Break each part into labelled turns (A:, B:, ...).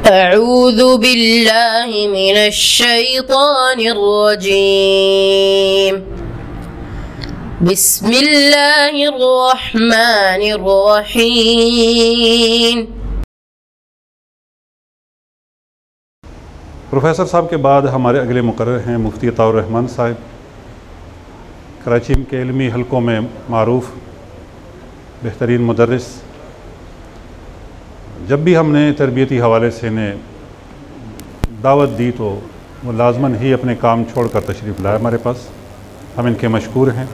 A: أعوذ بالله من الشيطان الرجيم بسم الله الرحمن الرحيم.
B: پروفیسر صاحب کے بعد ہمارے اگلے مقرر ہیں مفتی عطاء الرحمن صاحب، کراچی کے علمی حلقوں میں معروف بہترین مدرس. جب بھی ہم نے تربیتی حوالے سے انہیں دعوت دی تو وہ لازماً ہی اپنے کام چھوڑ کر تشریف لائے ہمارے پاس. ہم ان کے مشکور ہیں.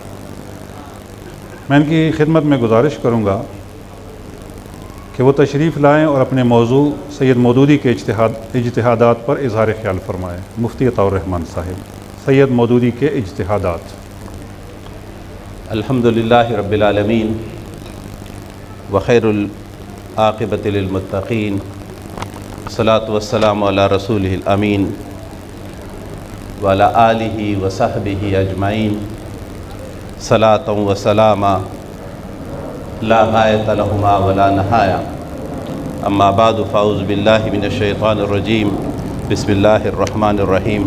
B: میں ان کی خدمت میں گزارش کروں گا کہ وہ تشریف لائیں اور اپنے موضوع سید مودودی کے اجتہادات پر اظہار خیال فرمائیں. مفتی عطاء الرحمن صاحب، سید مودودی کے اجتہادات.
C: الحمدللہ رب العالمین وخیر العاقبۃ للمتقین، الصلاۃ والسلام علی رسولہ الامین وعلی آلہ وصحبہ اجمعین، صلاۃ وسلاما لا غایۃ لہما ولا نہایا. اما بعد فاعوذ باللہ من الشیطان الرجیم، بسم اللہ الرحمن الرحیم.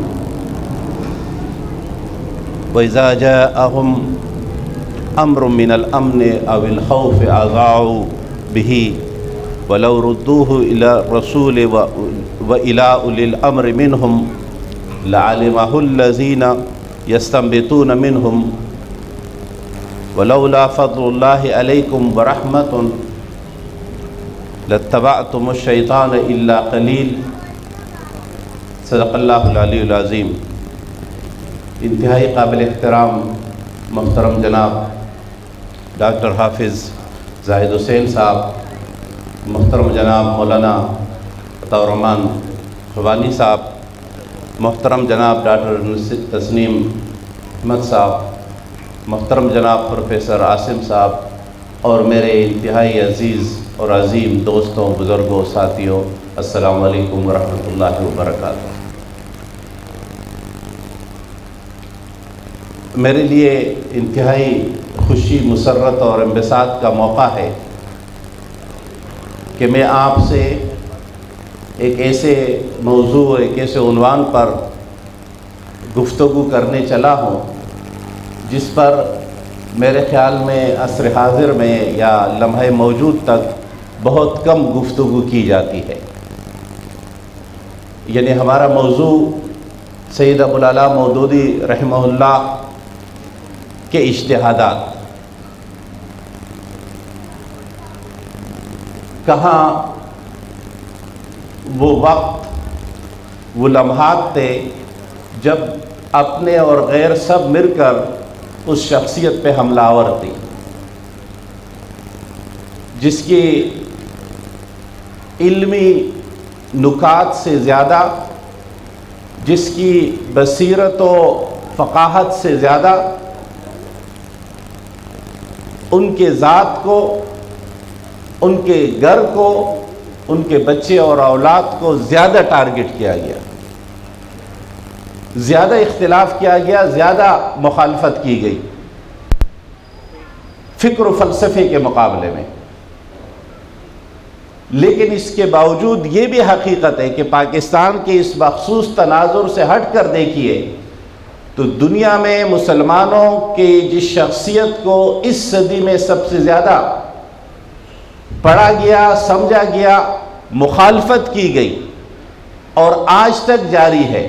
C: وَإِذَا جَاءَهُمْ أَمْرٌ مِّنَ الْأَمْنِ أَوِ الْخَوْفِ أَذَاعُوا بِهِ وَلَوْ رُدُّوهُ إِلَى الرَّسُولِ وَإِلَى أُولِي الْأَمْرِ مِنْهُمْ لَعَلِمَهُ الَّذِينَ يَسْتَنبِطُونَ مِنْهُمْ وَلَوْلَا فَضْلُ اللَّهِ عَلَيْكُمْ وَرَحْمَةٌ لَاتَّبَعْتُمُ الشَّيْطَانَ إِلَّا قَلِيلٌ. صدق اللہ العلی العظیم. انتہائی قابل احترام محترم جناب ڈاکٹر حافظ زاہد حسین صاحب، محترم جناب مولانا عطاء الرحمن خوانی صاحب، محترم جناب ڈاکٹر تسنیم احمد صاحب، محترم جناب پروفیسر عاصم صاحب، اور میرے انتہائی عزیز اور عظیم دوستوں، بزرگوں، ساتھیوں، السلام علیکم ورحمۃ اللہ وبرکاتہ. میرے لیے انتہائی خوشی، مسرت اور انبساط کا موقع ہے کہ میں آپ سے ایک ایسے موضوع، ایک ایسے عنوان پر گفتگو کرنے چلا ہوں جس پر میرے خیال میں عصر حاضر میں یا لمحہ موجود تک بہت کم گفتگو کی جاتی ہے. یعنی ہمارا موضوع سید ابوالعلا مودودی رحمہ اللہ کے اجتہادات. کہاں وہ وقت، وہ لمحات تھے جب اپنے اور غیر سب مل کر اس شخصیت پہ حملہ آور تھی، جس کی علمی نکات سے زیادہ، جس کی بصیرت و فقاہت سے زیادہ ان کے ذات کو، ان کے گھر کو، ان کے بچے اور اولاد کو زیادہ ٹارگٹ کیا گیا، زیادہ اختلاف کیا گیا، زیادہ مخالفت کی گئی فکر و فلسفے کے مقابلے میں. لیکن اس کے باوجود یہ بھی حقیقت ہے کہ پاکستان کے اس مخصوص تناظر سے ہٹ کر دیکھیے تو دنیا میں مسلمانوں کی جس شخصیت کو اس صدی میں سب سے زیادہ پڑھا گیا، سمجھا گیا، مخالفت کی گئی اور آج تک جاری ہے،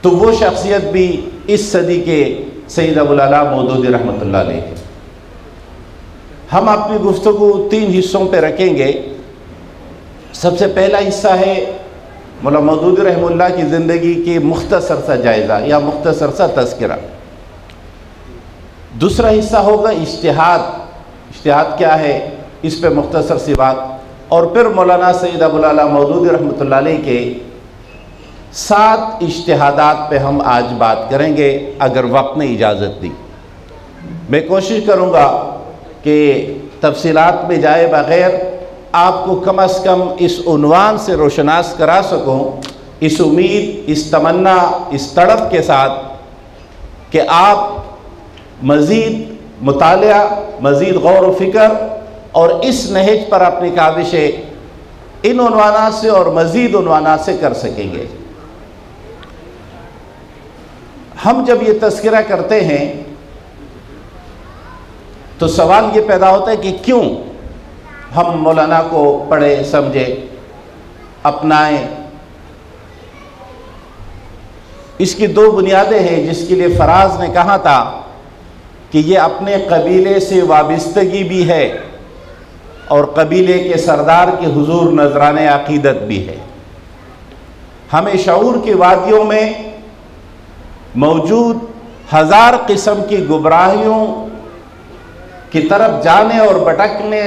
C: تو وہ شخصیت بھی اس صدی کے سید ابوالعلا مودودی رحمۃ اللہ علیہ ہے. ہم اپنی گفتگو 3 حصوں پہ رکھیں گے. سب سے پہلا حصہ ہے مولانا مودودی رحمہ اللہ کی زندگی کی مختصر سا جائزہ یا مختصر سا تذکرہ. دوسرا حصہ ہوگا اجتہاد کیا ہے، اس پہ مختصر سی بات، اور پھر مولانا سید ابوالعلا مودودی رحمۃ اللہ علیہ کے 7 اجتہادات پہ ہم آج بات کریں گے اگر وقت نے اجازت دی. میں کوشش کروں گا کہ تفصیلات میں جائے بغیر آپ کو کم از کم اس عنوان سے روشناس کرا سکوں، اس امید، اس تمنا، اس تڑپ کے ساتھ کہ آپ مزید مطالعہ، مزید غور و فکر اور اس نہج پر اپنی کاوشیں ان عنوانات سے اور مزید عنوانات سے کر سکیں گے۔ ہم جب یہ تذکرہ کرتے ہیں تو سوال یہ پیدا ہوتا ہے کہ کیوں ہم مولانا کو پڑھیں، سمجھیں، اپنائیں۔ اس کی دو بنیادیں ہیں جس کے لیے فراز نے کہا تھا کہ یہ اپنے قبیلے سے وابستگی بھی ہے اور قبیلے کے سردار کے حضور نذران عقیدت بھی ہے۔ ہمیں شعور کی وادیوں میں موجود ہزار قسم کی گمراہیوں کی طرف جانے اور بھٹکنے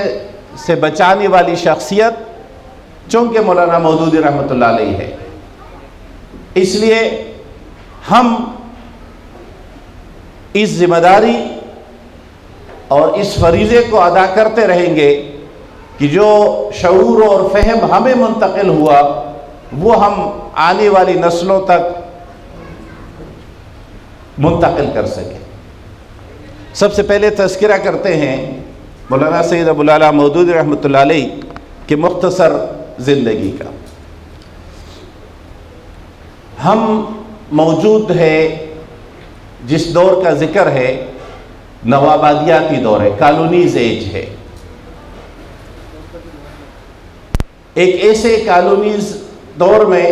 C: سے بچانے والی شخصیت چونکہ مولانا مودودی رحمۃ اللہ علیہ ہے، اس لیے ہم اس ذمہ داری اور اس فریضے کو ادا کرتے رہیں گے کہ جو شعور اور فہم ہمیں منتقل ہوا وہ ہم آنے والی نسلوں تک منتقل کر سکیں۔ سب سے پہلے تذکرہ کرتے ہیں مولانا سید ابو العلا مودودی رحمۃ اللہ علیہ کے مختصر زندگی کا۔ ہم موجود ہے جس دور کا ذکر ہے نوآبادیاتی دور ہے، کالونیز ایج ہے، ایک ایسے کالونیز دور میں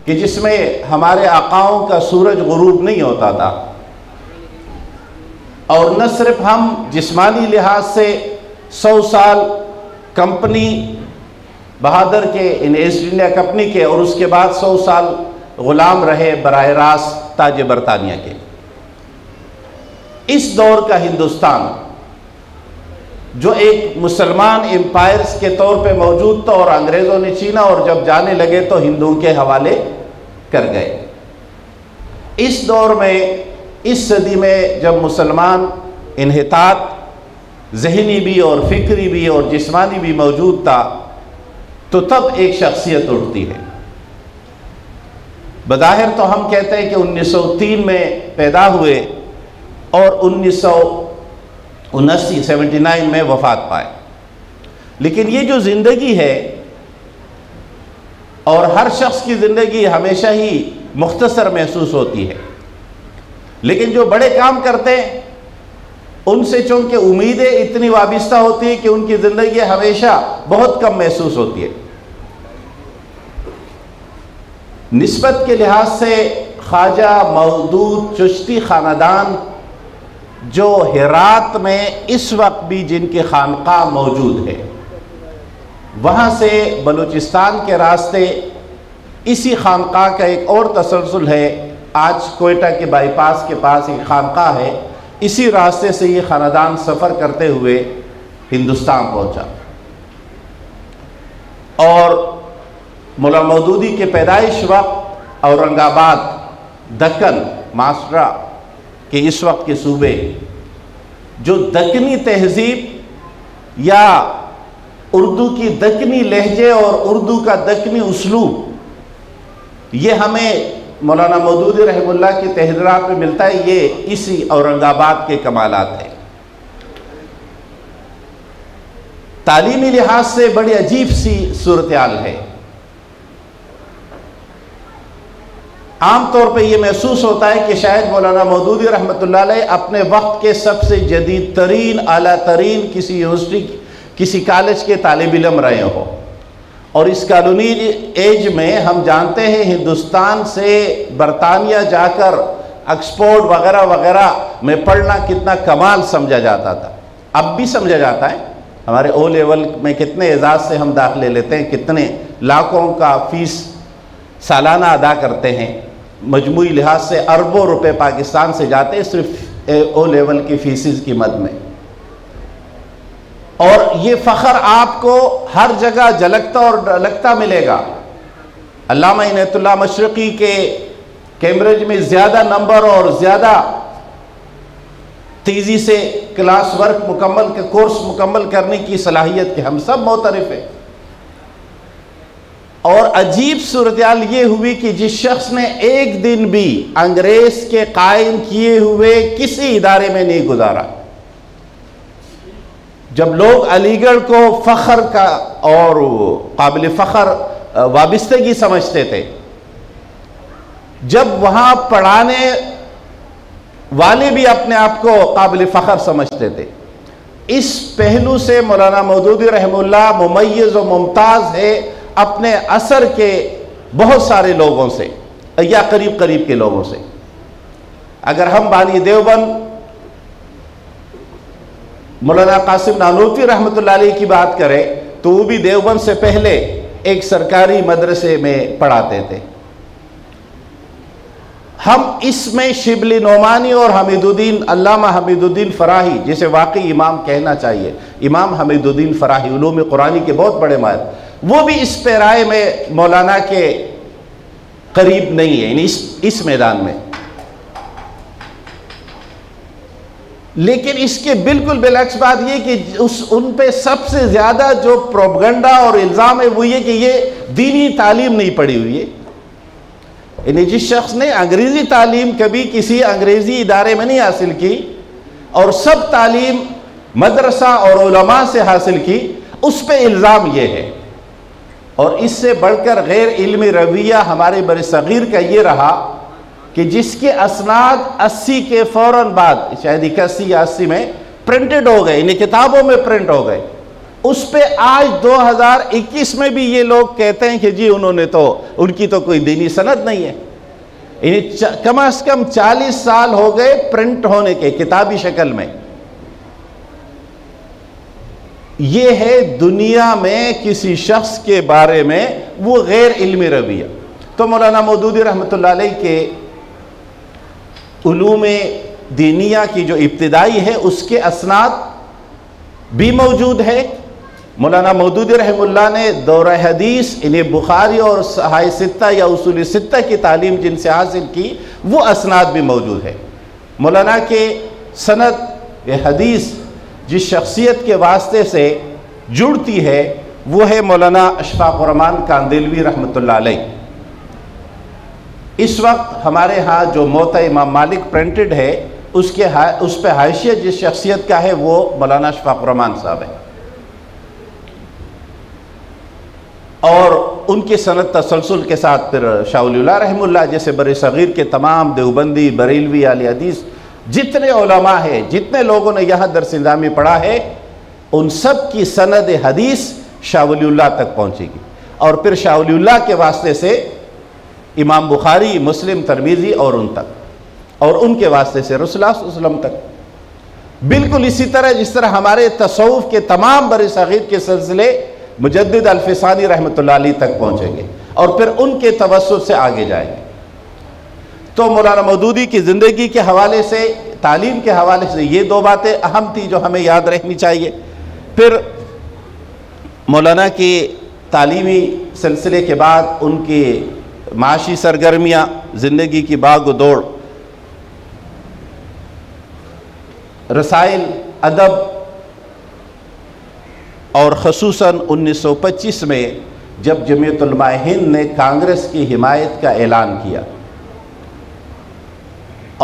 C: کہ جس میں ہمارے آقاؤں کا سورج غروب نہیں ہوتا تھا، اور نہ صرف ہم جسمانی لحاظ سے 100 سال کمپنی بہادر کے ایسٹ انڈیا کمپنی کے اور اس کے بعد 100 سال غلام رہے براہ راست تاج برطانیہ کے۔ اس دور کا ہندوستان جو ایک مسلمان امپائرز کے طور پہ موجود تھا اور انگریزوں نے چھینا اور جب جانے لگے تو ہندوؤں کے حوالے کر گئے، اس دور میں اس صدی میں جب مسلمان انحطاط ذہنی بھی اور فکری بھی اور جسمانی بھی موجود تھا تو تب ایک شخصیت اٹھتی ہے۔ بظاہر تو ہم کہتے ہیں کہ 1903 میں پیدا ہوئے اور 1979 میں وفات پائے، لیکن یہ جو زندگی ہے اور ہر شخص کی زندگی ہمیشہ ہی مختصر محسوس ہوتی ہے، لیکن جو بڑے کام کرتے ہیں ان سے چونکہ امیدیں اتنی وابستہ ہوتی ہیں کہ ان کی زندگی ہمیشہ بہت کم محسوس ہوتی ہے۔ نسبت کے لحاظ سے خواجہ مودود چشتی خاندان جو ہرات میں اس وقت بھی جن کی خانقاہ موجود ہے، وہاں سے بلوچستان کے راستے اسی خانقاہ کا ایک اور تسلسل ہے۔ آج کوئٹہ کے بائی پاس کے پاس ایک خانقاہ ہے، اسی راستے سے یہ خاندان سفر کرتے ہوئے ہندوستان پہنچا، اور مولانا مودودی کے پیدائش وقت اورنگ آباد، دکن، مہاراشٹر کے اس وقت کے صوبے، جو دکنی تہذیب یا اردو کی دکنی لہجے اور اردو کا دکنی اسلوب، یہ ہمیں مولانا مودودی رحمہ اللہ کی تحریرات میں ملتا ہے، یہ اسی اورنگ آباد کے کمالات ہیں۔ تعلیمی لحاظ سے بڑی عجیب سی صورتحال ہے۔ عام طور پہ یہ محسوس ہوتا ہے کہ شاید مولانا مودودی رحمۃ اللہ علیہ اپنے وقت کے سب سے جدید ترین، اعلیٰ ترین کسی یونیورسٹی، کسی کالج کے طالب علم رہے ہو، اور اس کالونی ایج میں ہم جانتے ہیں ہندوستان سے برطانیہ جا کر آکسفورڈ وغیرہ وغیرہ میں پڑھنا کتنا کمال سمجھا جاتا تھا، اب بھی سمجھا جاتا ہے۔ ہمارے او لیول میں کتنے اعزاز سے ہم داخلے لیتے ہیں، کتنے لاکھوں کا فیس سالانہ ادا کرتے ہیں، مجموعی لحاظ سے اربوں روپے پاکستان سے جاتے ہیں صرف او لیول کی فیسز کی مد میں، اور یہ فخر آپ کو ہر جگہ جھلکتا اور ڈھلکتا ملے گا۔ علامہ عنایت اللہ مشرقی کے کیمبرج میں زیادہ نمبر اور زیادہ تیزی سے کلاس ورک کورس مکمل کرنے کی صلاحیت کے ہم سب معترف ہیں، اور عجیب صورتحال یہ ہوئی کہ جس شخص نے ایک دن بھی انگریز کے قائم کیے ہوئے کسی ادارے میں نہیں گزارا، جب لوگ علی گڑھ کو فخر کا اور قابل فخر وابستگی سمجھتے تھے، جب وہاں پڑھانے والے بھی اپنے آپ کو قابل فخر سمجھتے تھے، اس پہلو سے مولانا مودودی رحمہ اللہ ممیز و ممتاز ہے اپنے عصر کے بہت سارے لوگوں سے یا قریب قریب کے لوگوں سے۔ اگر ہم بانی دیوبند مولانا قاسم نانوتوی رحمۃ اللہ علیہ کی بات کریں تو وہ بھی دیوبند سے پہلے ایک سرکاری مدرسے میں پڑھاتے تھے۔ ہم اس میں شبلی نعمانی اور حمید الدین، علامہ حمید الدین فراہی جسے واقعی امام کہنا چاہیے، امام حمید الدین فراہی علوم قرآنی کے بہت بڑے ماہر، وہ بھی اس پیرائے میں مولانا کے قریب نہیں ہے، یعنی اس میدان میں۔ لیکن اس کے بالکل بالعکس بات یہ کہ ان پہ سب سے زیادہ جو پروپگنڈا اور الزام ہے وہ یہ کہ یہ دینی تعلیم نہیں پڑھی ہوئی ہے۔ یعنی جس شخص نے انگریزی تعلیم کبھی کسی انگریزی ادارے میں نہیں حاصل کی اور سب تعلیم مدرسہ اور علماء سے حاصل کی، اس پہ الزام یہ ہے۔ اور اس سے بڑھ کر غیر علمی رویہ ہمارے بر صغیر کا یہ رہا کہ جس کے اسناد 80 کے فوراً بعد، شاید 81 یا 80 میں پرنٹڈ ہو گئے، انہیں کتابوں میں پرنٹ ہو گئے، اس پہ آج 2021 میں بھی یہ لوگ کہتے ہیں کہ جی ان کی تو کوئی دینی سند نہیں ہے۔ انہیں کم از کم 40 سال ہو گئے پرنٹ ہونے کے کتابی شکل میں۔ یہ ہے دنیا میں کسی شخص کے بارے میں وہ غیر علمی رویہ۔ تو مولانا مودودی رحمۃ اللہ علیہ کے علوم دینیہ کی جو ابتدائی ہے اس کے اسناد بھی موجود ہے۔ مولانا مودودی رحمہ اللہ نے دورہ حدیث انہیں بخاری اور صحاح ستہ یا اصول ستہ کی تعلیم جن سے حاصل کی وہ اسناد بھی موجود ہے۔ مولانا کے سند حدیث جس شخصیت کے واسطے سے جڑتی ہے وہ ہے مولانا اشفاق الرحمن کاندھلوی رحمۃ اللہ علیہ۔ اس وقت ہمارے ہاں جو موطا امام مالک پرنٹڈ ہے اس پہ حاشیہ جس شخصیت کا ہے وہ مولانا اشفاق الرحمن صاحب ہے، اور ان کی سند تسلسل کے ساتھ پھر شاہ ولی اللہ رحمہ اللہ جیسے بر صغیر کے تمام دیوبندی، بریلوی، اہل حدیث جتنے علماء ہیں، جتنے لوگوں نے یہاں درس نظامی پڑھا ہے، ان سب کی سند حدیث شاہ ولی اللہ تک پہنچے گی، اور پھر شاہ ولی اللہ کے واسطے سے امام بخاری، مسلم، ترمذی اور ان تک، اور ان کے واسطے سے رسول اللہ صلی اللہ علیہ وسلم تک۔ بالکل اسی طرح جس طرح ہمارے تصوف کے تمام بر صغیر کے سلسلے مجدد الفسانی رحمۃ اللہ علیہ تک پہنچیں گے اور پھر ان کے توسط سے آگے جائیں گے۔ تو مولانا مودودی کی زندگی کے حوالے سے، تعلیم کے حوالے سے یہ دو باتیں اہم تھی جو ہمیں یاد رکھنی چاہیے۔ پھر مولانا کی تعلیمی سلسلے کے بعد ان کی معاشی سرگرمیاں، زندگی کی باغ و دوڑ، رسائل، ادب، اور خصوصاً 1925 میں جب جمعیت علماء ہند نے کانگریس کی حمایت کا اعلان کیا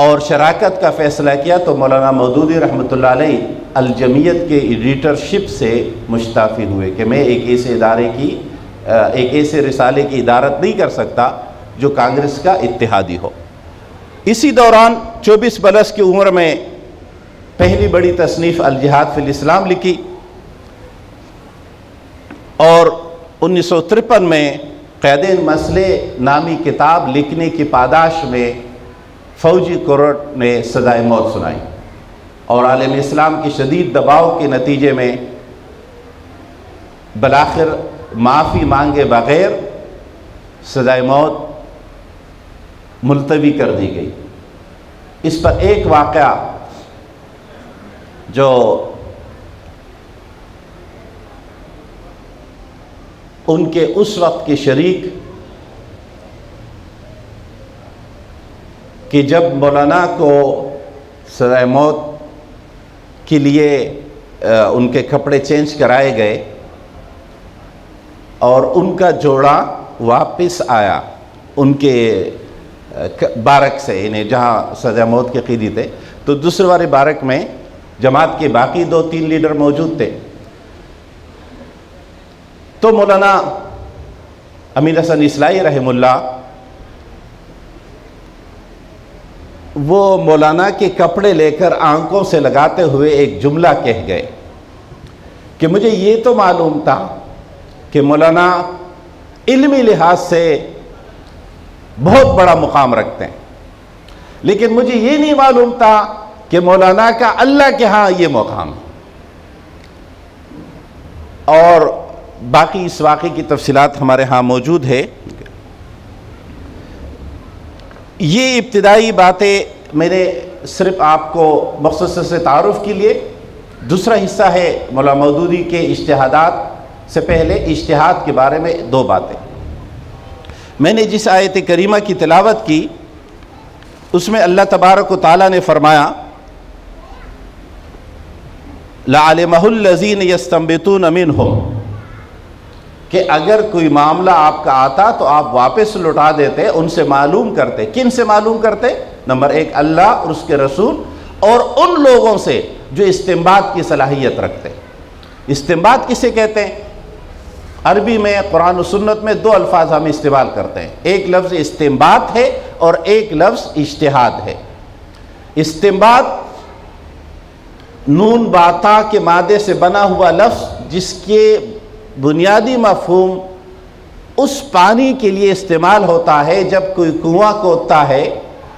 C: اور شراکت کا فیصلہ کیا تو مولانا مودودی رحمۃ اللہ علیہ الجمعیت کے ایڈیٹرشپ سے مستعفی ہوئے کہ میں ایک ایسے رسالے کی ادارت نہیں کر سکتا جو کانگریس کا اتحادی ہو۔ اسی دوران 24 برس کی عمر میں پہلی بڑی تصنیف الجہاد فی الاسلام لکھی، اور 1953 میں قیدین مسئلے نامی کتاب لکھنے کی پاداش میں فوجی کورٹ نے سزائے موت سنائی، اور عالم اسلام کی شدید دباؤ کے نتیجے میں بالآخر معافی مانگے بغیر سزائے موت ملتوی کر دی گئی۔ اس پر ایک واقعہ جو ان کے اس وقت کے شریک کہ جب مولانا کو سزائے موت کے لیے ان کے کپڑے چینج کرائے گئے اور ان کا جوڑا واپس آیا ان کے بارک سے، یعنی جہاں سزائے موت کے قیدی تھے، تو دوسرے والے بارک میں جماعت کے باقی 2-3 لیڈر موجود تھے. تو مولانا امین حسن اصلاحی رحمہ اللہ وہ مولانا کے کپڑے لے کر آنکھوں سے لگاتے ہوئے ایک جملہ کہہ گئے کہ مجھے یہ تو معلوم تھا کہ مولانا علمی لحاظ سے بہت بڑا مقام رکھتے ہیں، لیکن مجھے یہ نہیں معلوم تھا کہ مولانا کا اللہ کے ہاں یہ مقام ہے. اور باقی اس واقعے کی تفصیلات ہمارے ہاں موجود ہے. یہ ابتدائی باتیں میں نے صرف آپ کو مختصر سے تعارف کے لیے. دوسرا حصہ ہے مولانا مودودی کے اجتہادات سے پہلے اجتہاد کے بارے میں 2 باتیں. میں نے جس آیت کریمہ کی تلاوت کی اس میں اللہ تبارک و تعالیٰ نے فرمایا لَعَلِمَهُ الَّذِينَ يَسْتَنبِطُونَ مِنْهُمْ کہ اگر کوئی معاملہ آپ کا آتا تو آپ واپس لوٹا دیتے، ان سے معلوم کرتے. کن سے معلوم کرتے؟ نمبر 1 اللہ اور اس کے رسول اور ان لوگوں سے جو استنباط کی صلاحیت رکھتے. استنباط کسے کہتے ہیں؟ عربی میں قرآن و سنت میں 2 الفاظ ہم استعمال کرتے ہیں. ایک لفظ استنباط ہے اور ایک لفظ اجتہاد ہے. استنباط نون باتا کے مادے سے بنا ہوا لفظ جس کے بنیادی مفہوم اس پانی کے لیے استعمال ہوتا ہے جب کوئی کنواں کھودتا ہے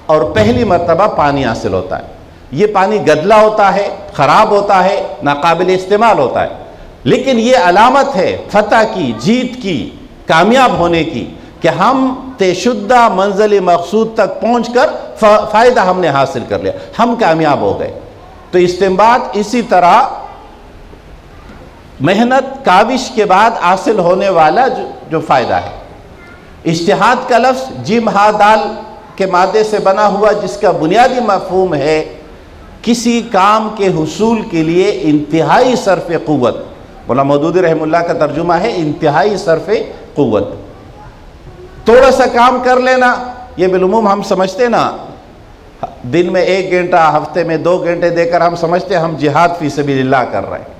C: اور پہلی مرتبہ پانی حاصل ہوتا ہے. یہ پانی گدلا ہوتا ہے، خراب ہوتا ہے، ناقابل استعمال ہوتا ہے، لیکن یہ علامت ہے فتح کی، جیت کی، کامیاب ہونے کی کہ ہم طے شدہ منزل مقصود تک پہنچ کر فائدہ ہم نے حاصل کر لیا، ہم کامیاب ہو گئے. تو استنباط اسی طرح محنت کاوش کے بعد حاصل ہونے والا جو فائدہ ہے. اجتہاد کا لفظ جیم ہا دال کے مادے سے بنا ہوا جس کا بنیادی مفہوم ہے کسی کام کے حصول کے لیے انتہائی صرف قوت. مولانا مودودی رحمہ اللہ کا ترجمہ ہے انتہائی صرف قوت. تھوڑا سا کام کر لینا یہ بالعموم ہم سمجھتے نا، دن میں 1 گھنٹہ، ہفتے میں 2 گھنٹے دے کر ہم سمجھتے ہم جہاد فی سبیل اللہ کر رہے ہیں.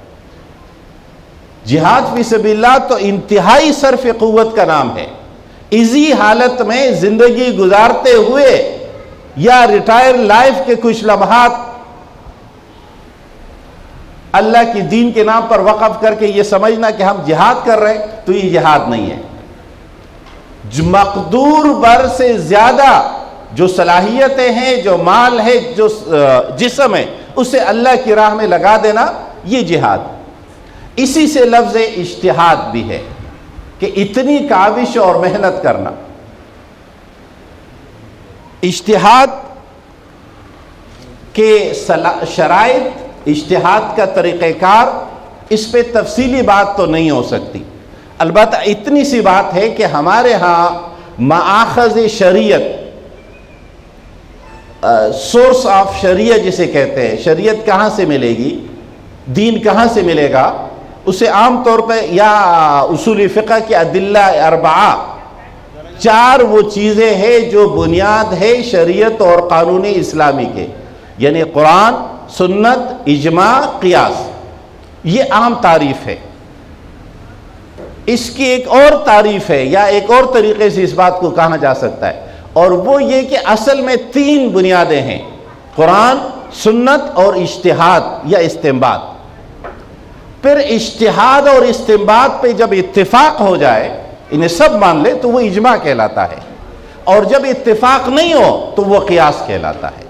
C: جہاد فی سبیل اللہ تو انتہائی صرف قوت کا نام ہے. اسی حالت میں زندگی گزارتے ہوئے یا ریٹائر لائف کے کچھ لمحات اللہ کی دین کے نام پر وقف کر کے یہ سمجھنا کہ ہم جہاد کر رہے ہیں تو یہ جہاد نہیں ہے. مقدور بر سے زیادہ جو صلاحیتیں ہیں، جو مال ہے، جو جسم ہے، اسے اللہ کی راہ میں لگا دینا یہ جہاد. اسی سے لفظ اجتہاد بھی ہے کہ اتنی کاوش اور محنت کرنا. اجتہاد کے شرائط، اجتہاد کا طریقہ کار، اس پہ تفصیلی بات تو نہیں ہو سکتی. البتہ اتنی سی بات ہے کہ ہمارے ہاں مآخذ شریعت، سورس آف شریعہ جسے کہتے ہیں، شریعت کہاں سے ملے گی، دین کہاں سے ملے گا، اسے عام طور پہ یا اصول فقہ کے ادلہ 4 4 وہ چیزیں ہیں جو بنیاد ہے شریعت اور قانون اسلامی کے، یعنی قرآن، سنت، اجماع، قیاس. یہ عام تعریف ہے. اس کی ایک اور تعریف ہے یا ایک اور طریقے سے اس بات کو کہا جا سکتا ہے، اور وہ یہ کہ اصل میں 3 بنیادیں ہیں، قرآن، سنت اور اجتہاد یا استنباط. پھر اجتہاد اور استنباط پہ جب اتفاق ہو جائے، انہیں سب مان لے تو وہ اجماع کہلاتا ہے، اور جب اتفاق نہیں ہو تو وہ قیاس کہلاتا ہے.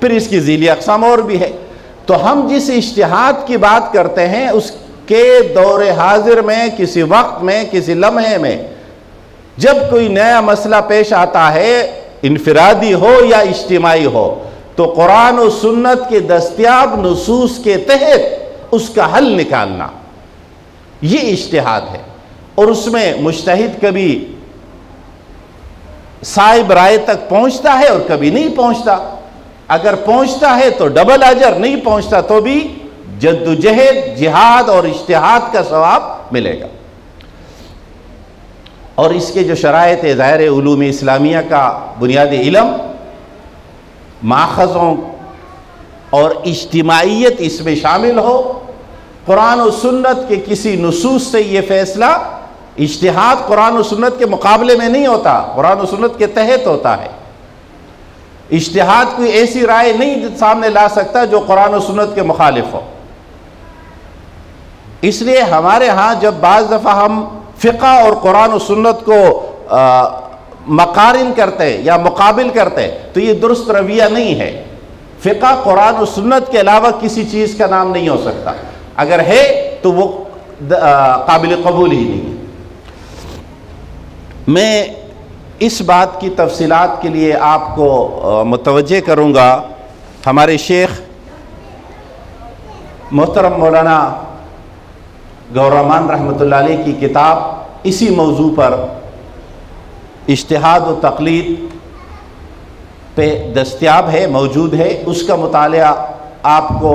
C: پھر اس کی ذیلی اقسام اور بھی ہے. تو ہم جس اجتہاد کی بات کرتے ہیں اس کے دور حاضر میں، کسی وقت میں، کسی لمحے میں جب کوئی نیا مسئلہ پیش آتا ہے، انفرادی ہو یا اجتماعی ہو، تو قرآن و سنت کے دستیاب نصوص کے تحت اس کا حل نکالنا یہ اجتہاد ہے. اور اس میں مجتہد کبھی صاحب رائے تک پہنچتا ہے اور کبھی نہیں پہنچتا. اگر پہنچتا ہے تو ڈبل اجر، نہیں پہنچتا تو بھی جدوجہد، جہاد اور اجتہاد کا ثواب ملے گا. اور اس کے جو شرائط ہے، ظاہر علوم اسلامیہ کا بنیادی علم، ماخذوں اور اجتماعیت اس میں شامل ہو. قرآن و سنت کے کسی نصوص سے یہ فیصلہ، اجتہاد قرآن و سنت کے مقابلے میں نہیں ہوتا، قرآن و سنت کے تحت ہوتا ہے. اجتہاد کوئی ایسی رائے نہیں سامنے لا سکتا جو قرآن و سنت کے مخالف ہو. اس لیے ہمارے ہاں جب بعض دفعہ ہم فقہ اور قرآن و سنت کو مقارن کرتے یا مقابل کرتے تو یہ درست رویہ نہیں ہے. فقہ قرآن و سنت کے علاوہ کسی چیز کا نام نہیں ہو سکتا، اگر ہے تو وہ قابل قبول ہی نہیں ہے. میں اس بات کی تفصیلات کے لیے آپ کو متوجہ کروں گا. ہمارے شیخ محترم مولانا گور رحمان رحمۃ اللہ علیہ کی کتاب اسی موضوع پر اجتہاد و تقلید پہ دستیاب ہے، موجود ہے. اس کا مطالعہ آپ کو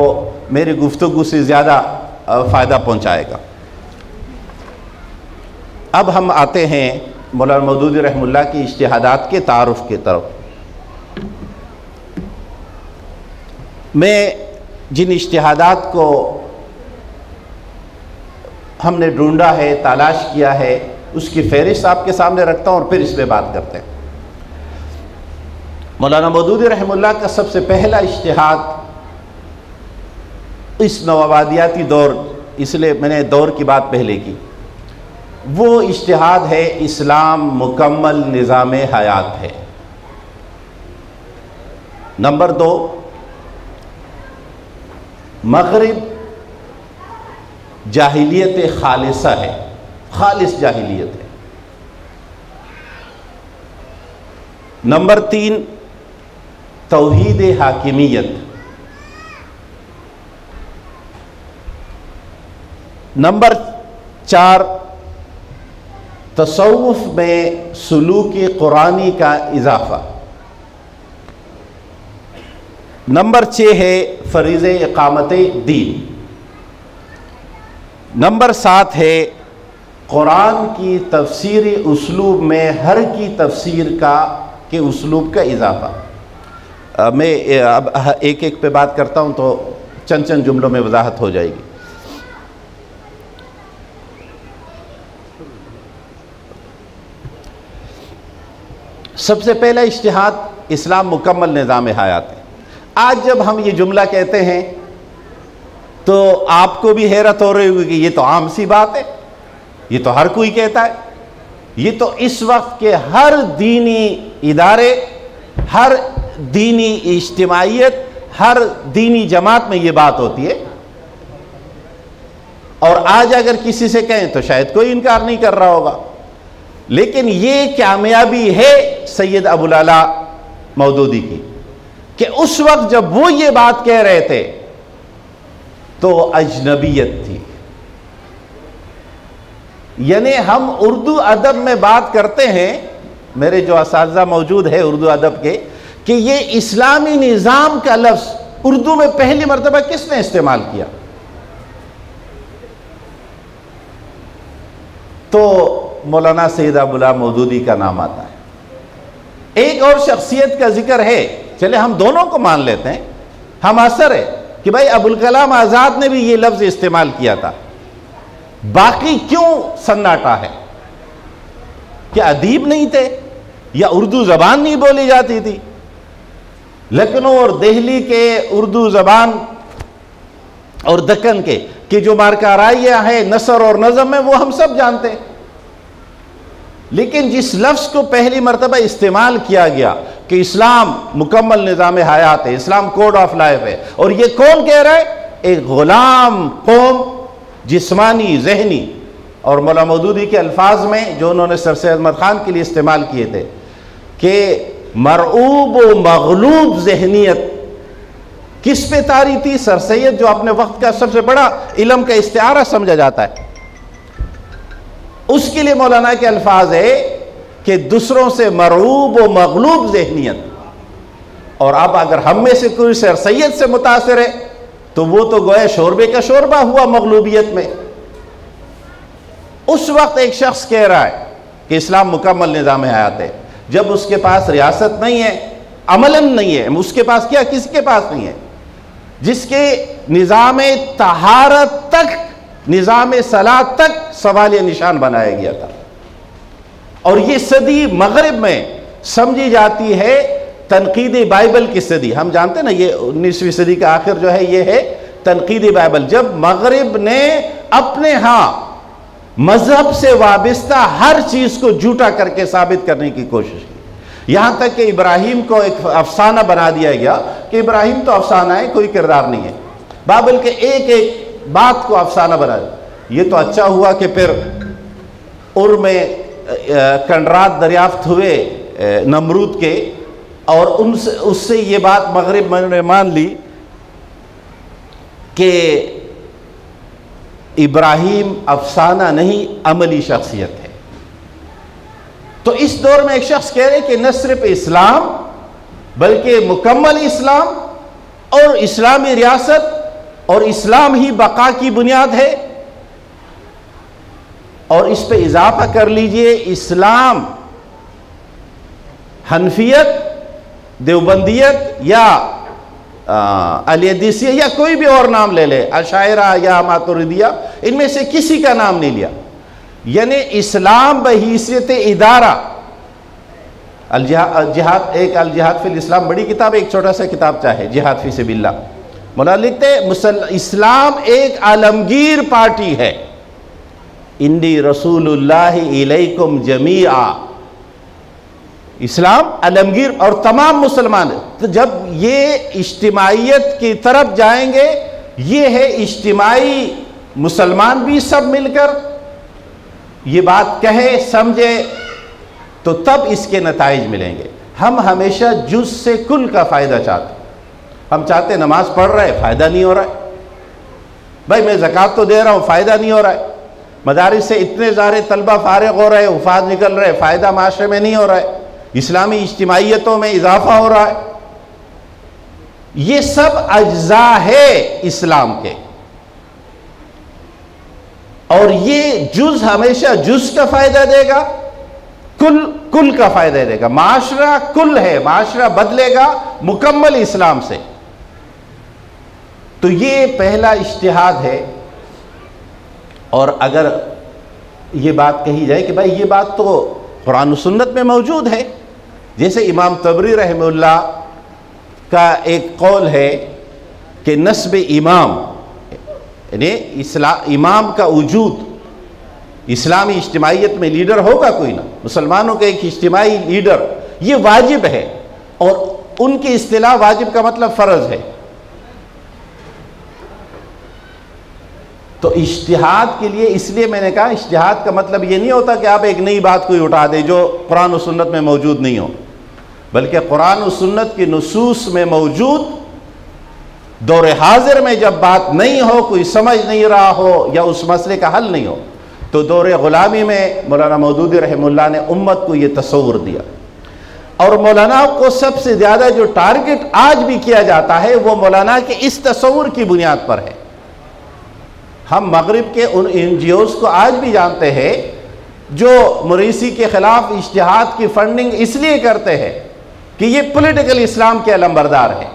C: میری گفتگو سے زیادہ فائدہ پہنچائے گا. اب ہم آتے ہیں مولانا مودودی رحمہ اللہ کی اجتہادات کے تعارف کی طرف. میں جن اجتہادات کو ہم نے ڈھونڈا ہے، تلاش کیا ہے، اس کی فہرست آپ کے سامنے رکھتا ہوں اور پھر اس پہ بات کرتے ہیں. مولانا مودودی رحمہ اللہ کا سب سے پہلا اجتہاد اس نوآبادیاتی دور، اس لیے میں نے دور کی بات پہلے کی، وہ اجتہاد ہے اسلام مکمل نظام حیات ہے. نمبر 2، مغرب جاہلیت خالصہ ہے، خالص جاہلیت ہے. نمبر 3، توحید حاکمیت. نمبر 4، تصوف میں سلوک قرآنی کا اضافہ. نمبر 6 ہے فریضہ اقامت دین. نمبر 7 ہے قرآن کی تفسیری اسلوب میں ہر کی تفسیر کے اسلوب کا اضافہ. میں اب ایک ایک پہ بات کرتا ہوں تو چند جملوں میں وضاحت ہو جائے گی. سب سے پہلا اجتہاد اسلام مکمل نظام حیات ہے. آج جب ہم یہ جملہ کہتے ہیں تو آپ کو بھی حیرت ہو رہی ہوگی کہ یہ تو عام سی بات ہے، یہ تو ہر کوئی کہتا ہے. یہ تو اس وقت کے ہر دینی ادارے، ہر دینی اجتماعیت، ہر دینی جماعت میں یہ بات ہوتی ہے. اور آج اگر کسی سے کہیں تو شاید کوئی انکار نہیں کر رہا ہوگا. لیکن یہ کامیابی ہے سید ابوالعلا مودودی کی کہ اس وقت جب وہ یہ بات کہہ رہے تھے تو اجنبیت تھی. یعنی ہم اردو ادب میں بات کرتے ہیں، میرے جو اساتذہ موجود ہے اردو ادب کے، کہ یہ اسلامی نظام کا لفظ اردو میں پہلی مرتبہ کس نے استعمال کیا؟ تو مولانا سید ابوالعلا مودودی کا نام آتا ہے. ایک اور شخصیت کا ذکر ہے، چلے ہم دونوں کو مان لیتے ہیں، ہم اثر ہے کہ بھائی ابوالکلام آزاد نے بھی یہ لفظ استعمال کیا تھا. باقی کیوں سناٹا ہے؟ کہ ادیب نہیں تھے یا اردو زبان نہیں بولی جاتی تھی؟ لکھنؤ اور دہلی کے اردو زبان اور دکن کے کہ جو مارکارائیاں ہیں نثر اور نظم میں وہ ہم سب جانتے ہیں. لیکن جس لفظ کو پہلی مرتبہ استعمال کیا گیا کہ اسلام مکمل نظام حیات ہے، اسلام کوڈ آف لائف ہے، اور یہ کون کہہ رہا ہے؟ ایک غلام قوم، جسمانی، ذہنی. اور مولانا مودودی کے الفاظ میں جو انہوں نے سر سید احمد خان کے لیے استعمال کیے تھے کہ مرعوب و مغلوب ذہنیت کس پہ طاری تھی؟ سر سید جو اپنے وقت کا سب سے بڑا علم کا استعارہ سمجھا جاتا ہے، اس کے لیے مولانا کے الفاظ ہے کہ دوسروں سے مرعوب و مغلوب ذہنیت. اور اب اگر ہم میں سے کوئی سر سید سے متاثر ہے تو وہ تو گویا شوربے کا شوربہ ہوا مغلوبیت میں. اس وقت ایک شخص کہہ رہا ہے کہ اسلام مکمل نظام حیات ہے، جب اس کے پاس ریاست نہیں ہے، عملاً نہیں ہے، اس کے پاس کیا، کسی کے پاس نہیں ہے، جس کے نظام طہارت تک، نظام صلاۃ تک سوال نشان بنایا گیا تھا. اور یہ صدی مغرب میں سمجھی جاتی ہے تنقید بائبل کی صدی. ہم جانتے ہیں نا یہ 19ویں صدی کا آخر جو ہے یہ ہے تنقید بائبل، جب مغرب نے اپنے ہاں مذہب سے وابستہ ہر چیز کو جھوٹا کر کے ثابت کرنے کی کوشش کی. یہاں تک کہ ابراہیم کو ایک افسانہ بنا دیا گیا کہ ابراہیم تو افسانہ ہے، کوئی کردار نہیں ہے. بائبل کے ایک ایک بات کو افسانہ بنا دیا. یہ تو اچھا ہوا کہ پھر ار میں کنڈرات دریافت ہوئے نمرود کے، اور اس سے یہ بات مغرب نے مان لی کہ ابراہیم افسانہ نہیں، عملی شخصیت ہے. تو اس دور میں ایک شخص کہہ رہے کہ نہ صرف اسلام بلکہ مکمل اسلام اور اسلامی ریاست اور اسلام ہی بقا کی بنیاد ہے. اور اس پہ اضافہ کر لیجئے اسلام حنفیت، دیوبندیت یا الیدیسیہ یا کوئی بھی اور نام لے لے، اشاعرہ یا ماتریدیہ، ان میں سے کسی کا نام نہیں لیا. یعنی اسلام بحیثیت ادارہ. الجہاد، ایک الجہاد فی الاسلام بڑی کتاب، ایک چھوٹا سا کتاب چاہے جہاد فی سبیل اللہ. مولانا لکھتے اسلام ایک عالمگیر پارٹی ہے. انی رسول اللہ الیکم جمیعا. اسلام عالمگیر اور تمام مسلمان. تو جب یہ اجتماعیت کی طرف جائیں گے، یہ ہے اجتماعی، مسلمان بھی سب مل کر یہ بات کہے سمجھے تو تب اس کے نتائج ملیں گے. ہم ہمیشہ جز سے کل کا فائدہ چاہتے ہیں. ہم چاہتے ہیں نماز پڑھ رہے فائدہ نہیں ہو رہا ہے، بھائی میں زکوٰۃ تو دے رہا ہوں فائدہ نہیں ہو رہا ہے، مدارس سے اتنے سارے طلبہ فارغ ہو رہے، وفات نکل رہے، فائدہ معاشرے میں نہیں ہو رہا ہے، اسلامی اجتماعیتوں میں اضافہ ہو رہا ہے. یہ سب اجزاء ہے اسلام کے، اور یہ جز ہمیشہ جز کا فائدہ دے گا، کل کا فائدہ دے گا. معاشرہ کل ہے، معاشرہ بدلے گا مکمل اسلام سے. تو یہ پہلا اجتہاد ہے. اور اگر یہ بات کہی جائے کہ بھائی یہ بات تو قرآن و سنت میں موجود ہے، جیسے امام طبری رحمہ اللہ کا ایک قول ہے کہ نسب امام، یعنی امام کا وجود، اسلامی اجتماعیت میں لیڈر ہوگا کوئی نہ، مسلمانوں کے ایک اجتماعی لیڈر، یہ واجب ہے. اور ان کی اصطلاح واجب کا مطلب فرض ہے. تو اجتہاد کے لیے، اس لیے میں نے کہا اجتہاد کا مطلب یہ نہیں ہوتا کہ آپ ایک نئی بات کوئی اٹھا دیں جو قرآن و سنت میں موجود نہیں ہو، بلکہ قرآن و سنت کی نصوص میں موجود دور حاضر میں جب بات نہیں ہو، کوئی سمجھ نہیں رہا ہو یا اس مسئلے کا حل نہیں ہو، تو دور غلامی میں مولانا مودودی رحمہ اللہ نے امت کو یہ تصور دیا. اور مولانا کو سب سے زیادہ جو ٹارگٹ آج بھی کیا جاتا ہے وہ مولانا کے اس تصور کی بنیاد پر ہے. ہم مغرب کے ان NGOs کو آج بھی جانتے ہیں جو موریسی کے خلاف اجتہاد کی فنڈنگ اس لیے کرتے ہیں کہ یہ پولیٹیکل اسلام کے علمبردار ہے.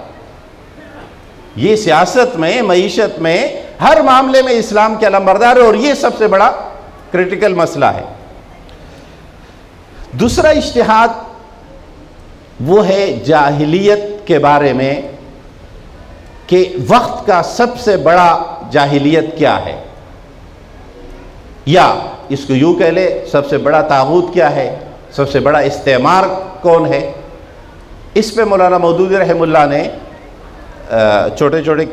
C: یہ سیاست میں، معیشت میں، ہر معاملے میں اسلام کے علمبردار ہے، اور یہ سب سے بڑا کریٹیکل مسئلہ ہے. دوسرا اجتہاد وہ ہے جاہلیت کے بارے میں کہ وقت کا سب سے بڑا جاہلیت کیا ہے، یا اس کو یوں کہہ لے سب سے بڑا طاغوت کیا ہے، سب سے بڑا استعمار کون ہے. اس پہ مولانا مودودی رحمہ اللہ نے چھوٹے چھوٹے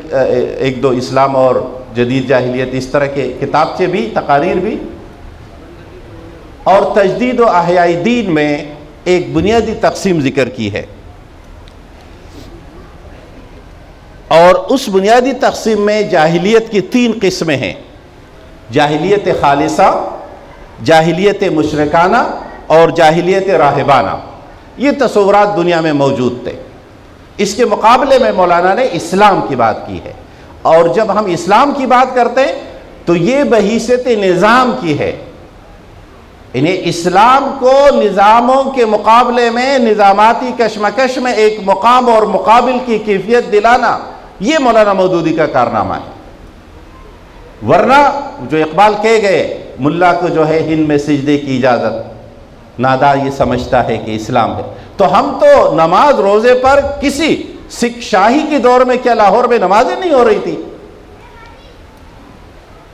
C: ایک دو اسلام اور جدید جاہلیت اس طرح کے کتابچے بھی، تقاریر بھی، اور تجدید و احیاء دین میں ایک بنیادی تقسیم ذکر کی ہے. اور اس بنیادی تقسیم میں جاہلیت کی 3 قسمیں ہیں: جاہلیت خالصہ، جاہلیت مشرکانہ اور جاہلیت راہبانہ. یہ تصورات دنیا میں موجود تھے. اس کے مقابلے میں مولانا نے اسلام کی بات کی ہے. اور جب ہم اسلام کی بات کرتے ہیں تو یہ بحیثیت نظام کی ہے. انہیں اسلام کو نظاموں کے مقابلے میں نظاماتی کشمکش میں ایک مقام اور مقابل کی کیفیت دلانا، یہ مولانا مودودی کا کارنامہ ہے. ورنہ جو اقبال کہے گئے ملا کو جو ہے ہند میں سجدے کی اجازت، نادار یہ سمجھتا ہے کہ اسلام ہے. تو ہم تو نماز روزے پر کسی سکھ شاہی کے دور میں کیا لاہور میں نمازیں نہیں ہو رہی تھی؟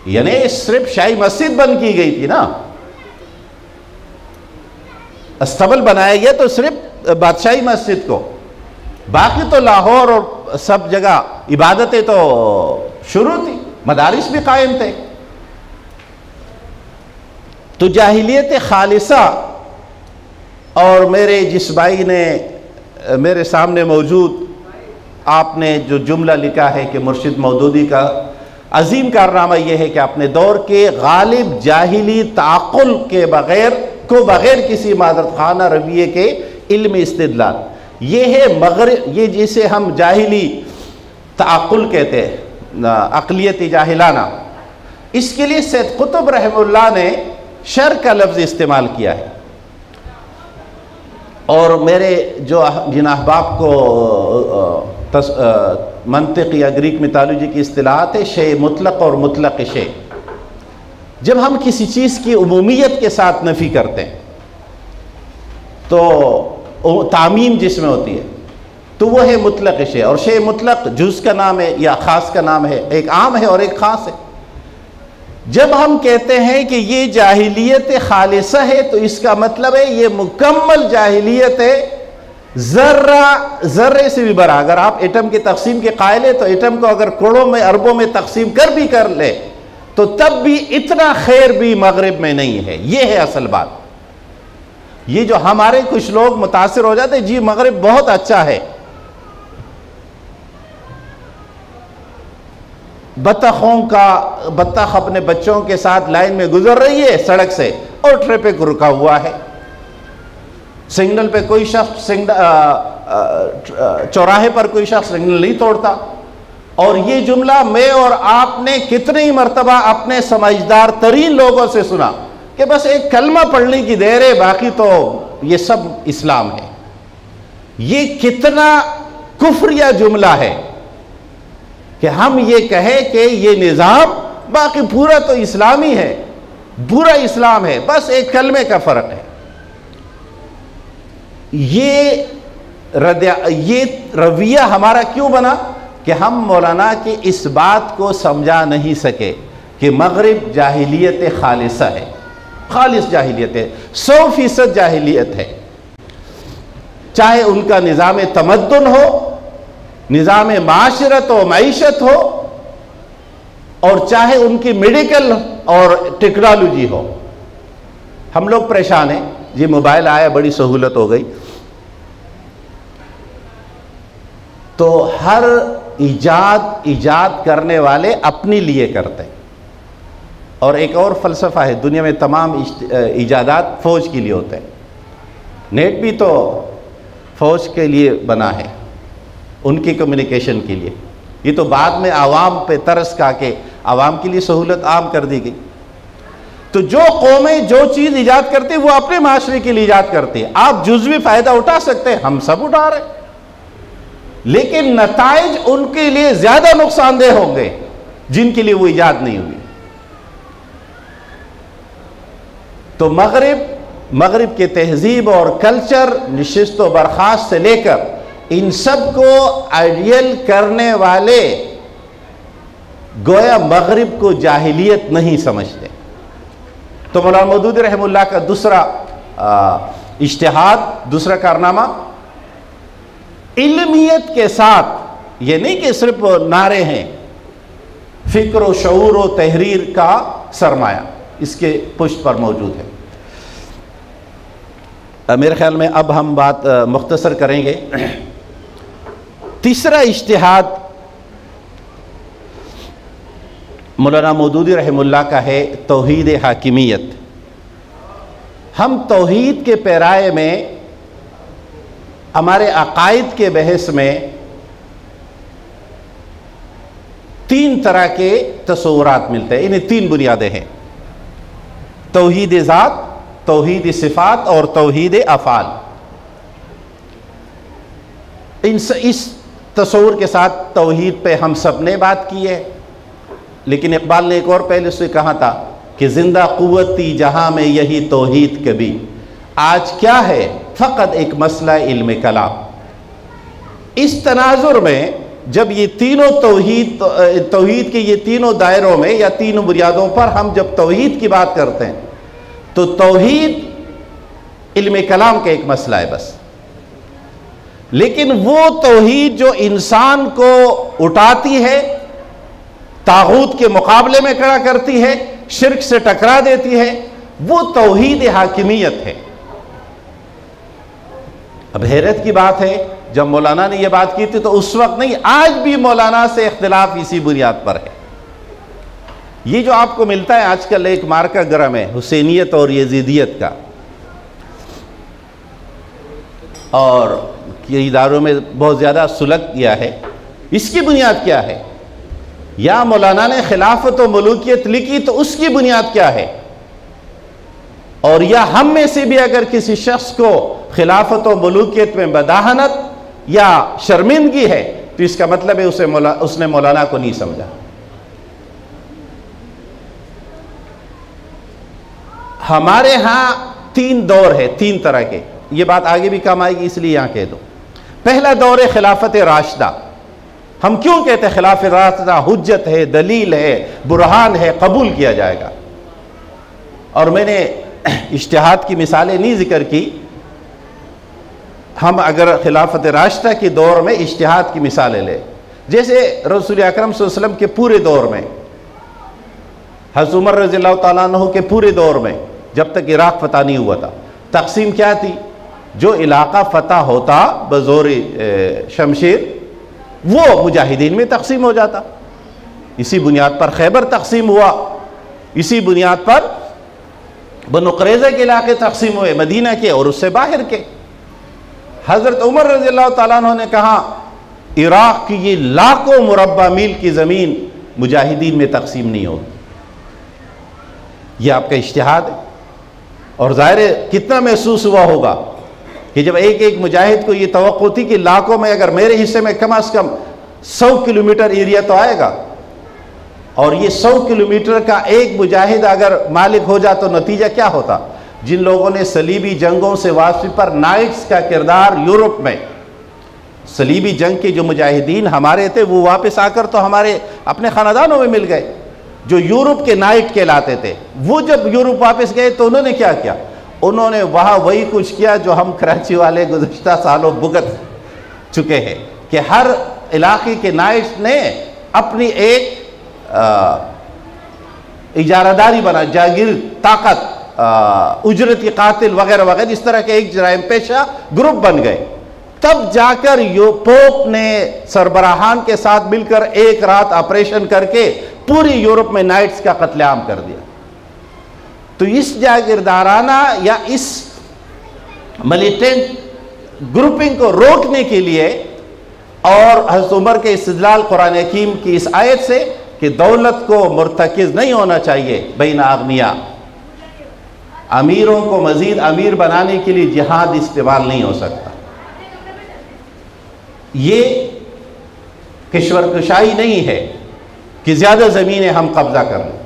C: یعنی صرف شاہی مسجد بند کی گئی تھی نا، استبل بنایا گیا تو صرف بادشاہی مسجد کو، باقی تو لاہور اور سب جگہ عبادتیں تو شروع تھی، مدارس بھی قائم تھے. تو جاہلیت خالصہ، اور میرے جس بھائی نے میرے سامنے موجود آپ نے جو جملہ لکھا ہے کہ مرشد مودودی کا عظیم کارنامہ یہ ہے کہ اپنے دور کے غالب جاہلی تعقل کے بغیر کسی معذرت خانہ رویے کے علم استدلال، یہ ہے مغرب، یہ جسے ہم جاہلی تعقل کہتے ہیں، عقلیت جاہلانہ، اس کے لیے سید قطب رحمہ اللہ نے شر کا لفظ استعمال کیا ہے. اور میرے جو جن احباب کو منطق یا گریک میتالوجی کی اصطلاحات ہے، شے مطلق اور مطلق شے، جب ہم کسی چیز کی عمومیت کے ساتھ نفی کرتے ہیں تو تعمیم جس میں ہوتی ہے تو وہ ہے مطلق شے، اور شے مطلق جز کا نام ہے یا خاص کا نام ہے، ایک عام ہے اور ایک خاص ہے. جب ہم کہتے ہیں کہ یہ جاہلیت خالصہ ہے تو اس کا مطلب ہے یہ مکمل جاہلیت ہے، ذرے سے بھی بڑا. اگر آپ ایٹم کی تقسیم کے قائل ہیں تو ایٹم کو اگر کروڑوں میں اربوں میں تقسیم کر لے تو تب بھی اتنا خیر بھی مغرب میں نہیں ہے. یہ ہے اصل بات. یہ جو ہمارے کچھ لوگ متاثر ہو جاتے ہیں جی مغرب بہت اچھا ہے، بطخ اپنے بچوں کے ساتھ لائن میں گزر رہی ہے سڑک سے اور ٹریفک رکا ہوا ہے، سگنل پہ کوئی شخص چوراہے پر کوئی شخص سگنل نہیں توڑتا. اور یہ جملہ میں اور آپ نے کتنی مرتبہ اپنے سمجھدار ترین لوگوں سے سنا کہ بس ایک کلمہ پڑھنے کی دیر ہے، باقی تو یہ سب اسلام ہے. یہ کتنا کفریہ جملہ ہے کہ ہم یہ کہیں کہ یہ نظام باقی پورا تو اسلامی ہے، پورا اسلام ہے، بس ایک کلمے کا فرق ہے. یہ رویہ ہمارا کیوں بنا کہ ہم مولانا کی اس بات کو سمجھا نہیں سکے کہ مغرب جاہلیت خالصہ ہے، خالص جاہلیت ہے، 100% جاہلیت ہے. چاہے ان کا نظام تمدن ہو، نظام معاشرت و معیشت ہو، اور چاہے ان کی میڈیکل اور ٹیکنالوجی ہو. ہم لوگ پریشان ہیں جی، موبائل آیا بڑی سہولت ہو گئی، تو ہر ایجاد کرنے والے اپنے لیے کرتے ہیں. اور ایک اور فلسفہ ہے، دنیا میں تمام ایجادات فوج کے لیے ہوتے ہیں. نیٹ بھی تو فوج کے لیے بنا ہے، ان کی کمیونیکیشن کے لیے. یہ تو بعد میں عوام پہ ترس کھا کے عوام کے لیے سہولت عام کر دی گئی. تو جو قومیں جو چیز ایجاد کرتی ہیں وہ اپنے معاشرے کے لیے ایجاد کرتی ہیں. آپ جزوی فائدہ اٹھا سکتے ہیں، ہم سب اٹھا رہے ہیں، لیکن نتائج ان کے لیے زیادہ نقصان دہ ہوں گے جن کے لیے وہ ایجاد نہیں ہوئی. تو مغرب کے تہذیب اور کلچر، نشست و برخاست سے لے کر ان سب کو آئیڈیل کرنے والے گویا مغرب کو جاہلیت نہیں سمجھتے. تو مولانا مودودی رحمہ اللہ کا دوسرا اجتہاد، دوسرا کارنامہ، علمیت کے ساتھ، یہ نہیں کہ صرف نعرے ہیں، فکر و شعور و تحریر کا سرمایہ اس کے پشت پر موجود ہے. میرے خیال میں اب ہم بات مختصر کریں گے. تیسرا اجتہاد مولانا مودودی رحمہ اللہ کا ہے توحید حاکمیت. ہم توحید کے پیرائے میں، ہمارے عقائد کے بحث میں 3 طرح کے تصورات ملتے ہیں. انہیں 3 بنیادیں ہیں: توحید ذات، توحید صفات اور توحید افعال. اس تصور کے ساتھ توحید پہ ہم سب نے بات کی ہے، لیکن اقبال نے ایک اور پہلے سے کہا تھا کہ زندہ قوت تھی جہاں میں یہی توحید کبھی، آج کیا ہے فقط ایک مسئلہ علم کلام۔ اس تناظر میں جب یہ تینوں توحید کے یہ تینوں دائروں میں یا تینوں بنیادوں پر ہم جب توحید کی بات کرتے ہیں تو توحید علم کلام کا ایک مسئلہ ہے بس، لیکن وہ توحید جو انسان کو اٹھاتی ہے، طاغوت کے مقابلے میں کھڑا کرتی ہے، شرک سے ٹکرا دیتی ہے، وہ توحید حاکمیت ہے۔ اب حیرت کی بات ہے جب مولانا نے یہ بات کی تھی تو اس وقت نہیں، آج بھی مولانا سے اختلاف اسی بنیاد پر ہے۔ یہ جو آپ کو ملتا ہے آج کل ایک مارکا گرم ہے حسینیت اور یزیدیت کا، اور یہ اداروں میں بہت زیادہ سلگ کیا ہے، اس کی بنیاد کیا ہے؟ یا مولانا نے خلافت و ملوکیت لکھی تو اس کی بنیاد کیا ہے؟ اور یا ہم میں سے بھی اگر کسی شخص کو خلافت و ملوکیت میں بداہنت یا شرمندگی ہے تو اس کا مطلب ہے اس نے مولانا کو نہیں سمجھا۔ ہمارے ہاں تین دور ہے، تین طرح کے، یہ بات آگے بھی کام آئے گی اس لیے یہاں کہہ دو۔ پہلا دور ہے خلافت راشدہ۔ ہم کیوں کہتے ہیں خلافت راشدہ؟ حجت ہے، دلیل ہے، برہان ہے، قبول کیا جائے گا۔ اور میں نے اجتہاد کی مثالیں نہیں ذکر کی، ہم اگر خلافت راشدہ کے دور میں اجتہاد کی مثالیں لیں، جیسے رسول اکرم صلی اللہ علیہ وسلم کے پورے دور میں، حضرت عمر رضی اللہ تعالیٰ عنہ کے پورے دور میں جب تک عراق فتح نہیں ہوا تھا، تقسیم کیا تھی؟ جو علاقہ فتح ہوتا بزور شمشیر وہ مجاہدین میں تقسیم ہو جاتا۔ اسی بنیاد پر خیبر تقسیم ہوا، اسی بنیاد پر بنو قریظہ کے علاقے تقسیم ہوئے، مدینہ کے اور اس سے باہر کے۔ حضرت عمر رضی اللہ تعالیٰ عنہ نے کہا عراق کی یہ لاکھوں مربع میل کی زمین مجاہدین میں تقسیم نہیں ہوگی۔ یہ آپ کا اجتہاد ہے، اور ظاہر کتنا محسوس ہوا ہوگا کہ جب ایک ایک مجاہد کو یہ توقع تھی کہ لاکھوں میں اگر میرے حصے میں کم از کم 100 کلومیٹر ایریا تو آئے گا، اور یہ 100 کلومیٹر کا ایک مجاہد اگر مالک ہو جائے تو نتیجہ کیا ہوتا؟ جن لوگوں نے صلیبی جنگوں سے واپسی پر نائٹس کا کردار یورپ میں، صلیبی جنگ کے جو مجاہدین ہمارے تھے وہ واپس آ کر تو ہمارے اپنے خاندانوں میں مل گئے، جو یورپ کے نائٹ کہلاتے تھے، وہ جب یورپ واپس گئے تو انہوں نے کیا کیا؟ انہوں نے وہاں وہی کچھ کیا جو ہم کراچی والے گزشتہ سالوں بھگت چکے ہیں، کہ ہر علاقے کے نائٹس نے اپنی ایک اجارہ داری بنا، جاگیر، طاقت، اجرتی قاتل وغیرہ وغیرہ، اس طرح کے ایک جرائم پیشہ گروپ بن گئے۔ تب جا کر پوپ نے سربراہان کے ساتھ مل کر ایک رات آپریشن کر کے پوری یورپ میں نائٹس کا قتل عام کر دیا۔ تو اس جاگیردارانہ یا اس ملیٹنٹ گروپنگ کو روکنے کے لیے، اور حضرت عمر کے استدلال قرآن حکیم کی اس آیت سے کہ دولت کو مرتکز نہیں ہونا چاہیے بین اغنیاء، امیروں کو مزید امیر بنانے کے لیے جہاد استعمال نہیں ہو سکتا، یہ کشور کشائی نہیں ہے کہ زیادہ زمینیں ہم قبضہ کر لیں۔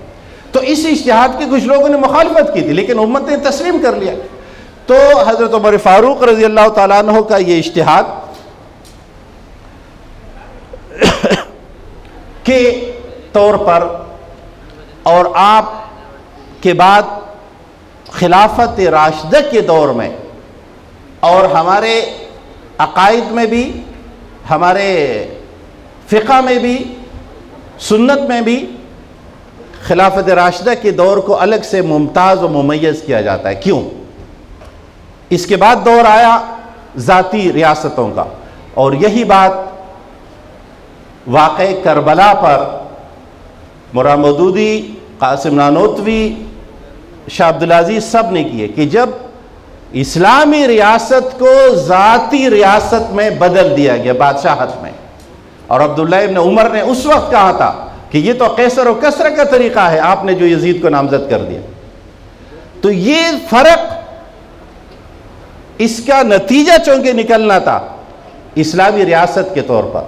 C: تو اس اجتہاد کی کچھ لوگوں نے مخالفت کی تھی لیکن امت نے تسلیم کر لیا۔ تو حضرت عمر فاروق رضی اللہ تعالیٰ عنہ کا یہ اجتہاد کے طور پر، اور آپ کے بعد خلافت راشدہ کے دور میں، اور ہمارے عقائد میں بھی، ہمارے فقہ میں بھی، سنت میں بھی خلافت راشدہ کے دور کو الگ سے ممتاز و ممیز کیا جاتا ہے۔ کیوں؟ اس کے بعد دور آیا ذاتی ریاستوں کا، اور یہی بات واقع کربلا پر مولانا مودودی، قاسم نانوتوی، شاہ عبدالعزیز سب نے کیے کہ جب اسلامی ریاست کو ذاتی ریاست میں بدل دیا گیا بادشاہت میں، اور عبداللہ ابن عمر نے اس وقت کہا تھا کہ یہ تو قیصر و کسرا کا طریقہ ہے، آپ نے جو یزید کو نامزد کر دیا۔ تو یہ فرق، اس کا نتیجہ چونکہ نکلنا تھا اسلامی ریاست کے طور پر،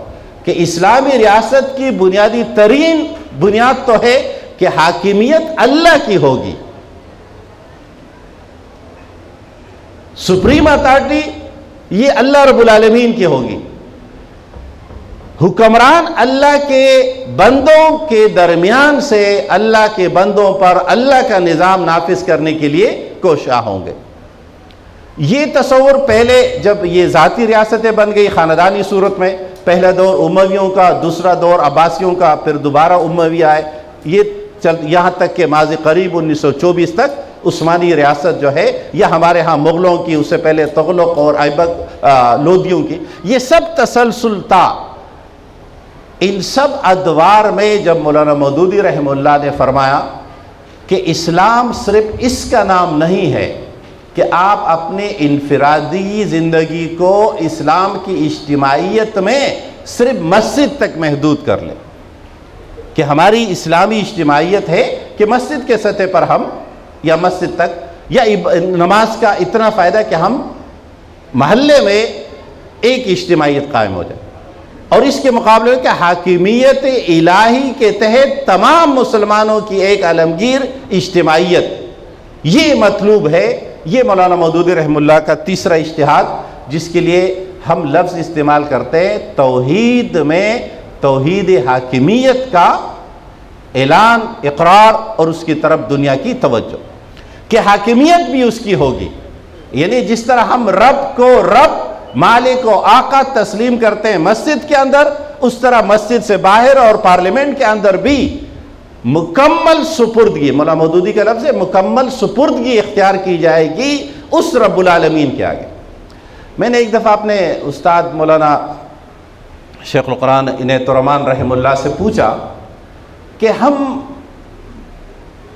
C: کہ اسلامی ریاست کی بنیادی ترین بنیاد تو ہے کہ حاکمیت اللہ کی ہوگی، سپریم اتھارٹی یہ اللہ رب العالمین کی ہوگی، حکمران اللہ کے بندوں کے درمیان سے اللہ کے بندوں پر اللہ کا نظام نافذ کرنے کے لیے کوشاں ہوں گے۔ یہ تصور پہلے جب یہ ذاتی ریاستیں بن گئی خاندانی صورت میں، پہلا دور امویوں کا، دوسرا دور عباسیوں کا، پھر دوبارہ اموی آئے، یہ یہاں تک کہ ماضی قریب 1924 تک عثمانی ریاست جو ہے، یا ہمارے ہاں مغلوں کی، اس سے پہلے تغلق اور ایبک لودھیوں کی، یہ سب تسلسل تھا۔ ان سب ادوار میں جب مولانا مودودی رحمہ اللہ نے فرمایا کہ اسلام صرف اس کا نام نہیں ہے کہ آپ اپنے انفرادی زندگی کو اسلام کی اجتماعیت میں صرف مسجد تک محدود کر لیں، کہ ہماری اسلامی اجتماعیت ہے کہ مسجد کے سطح پر ہم یا مسجد تک یا نماز کا اتنا فائدہ کہ ہم محلے میں ایک اجتماعیت قائم ہو جائے، اور اس کے مقابلے میں کہ حاکمیت الہی کے تحت تمام مسلمانوں کی ایک عالمگیر اجتماعیت، یہ مطلوب ہے۔ یہ مولانا مودودی رحمہ اللہ کا تیسرا اجتہاد، جس کے لیے ہم لفظ استعمال کرتے ہیں توحید میں توحید حاکمیت کا اعلان، اقرار، اور اس کی طرف دنیا کی توجہ کہ حاکمیت بھی اس کی ہوگی، یعنی جس طرح ہم رب کو رب، مالک و آقا تسلیم کرتے ہیں مسجد کے اندر، اس طرح مسجد سے باہر اور پارلیمنٹ کے اندر بھی مکمل سپردگی، مولانا مودودی کا لفظ ہے مکمل سپردگی اختیار کی جائے گی اس رب العالمین کے آگے۔ میں نے ایک دفعہ اپنے استاد مولانا شیخ القرآن عنایت الرحمن رحمہ اللہ سے پوچھا کہ ہم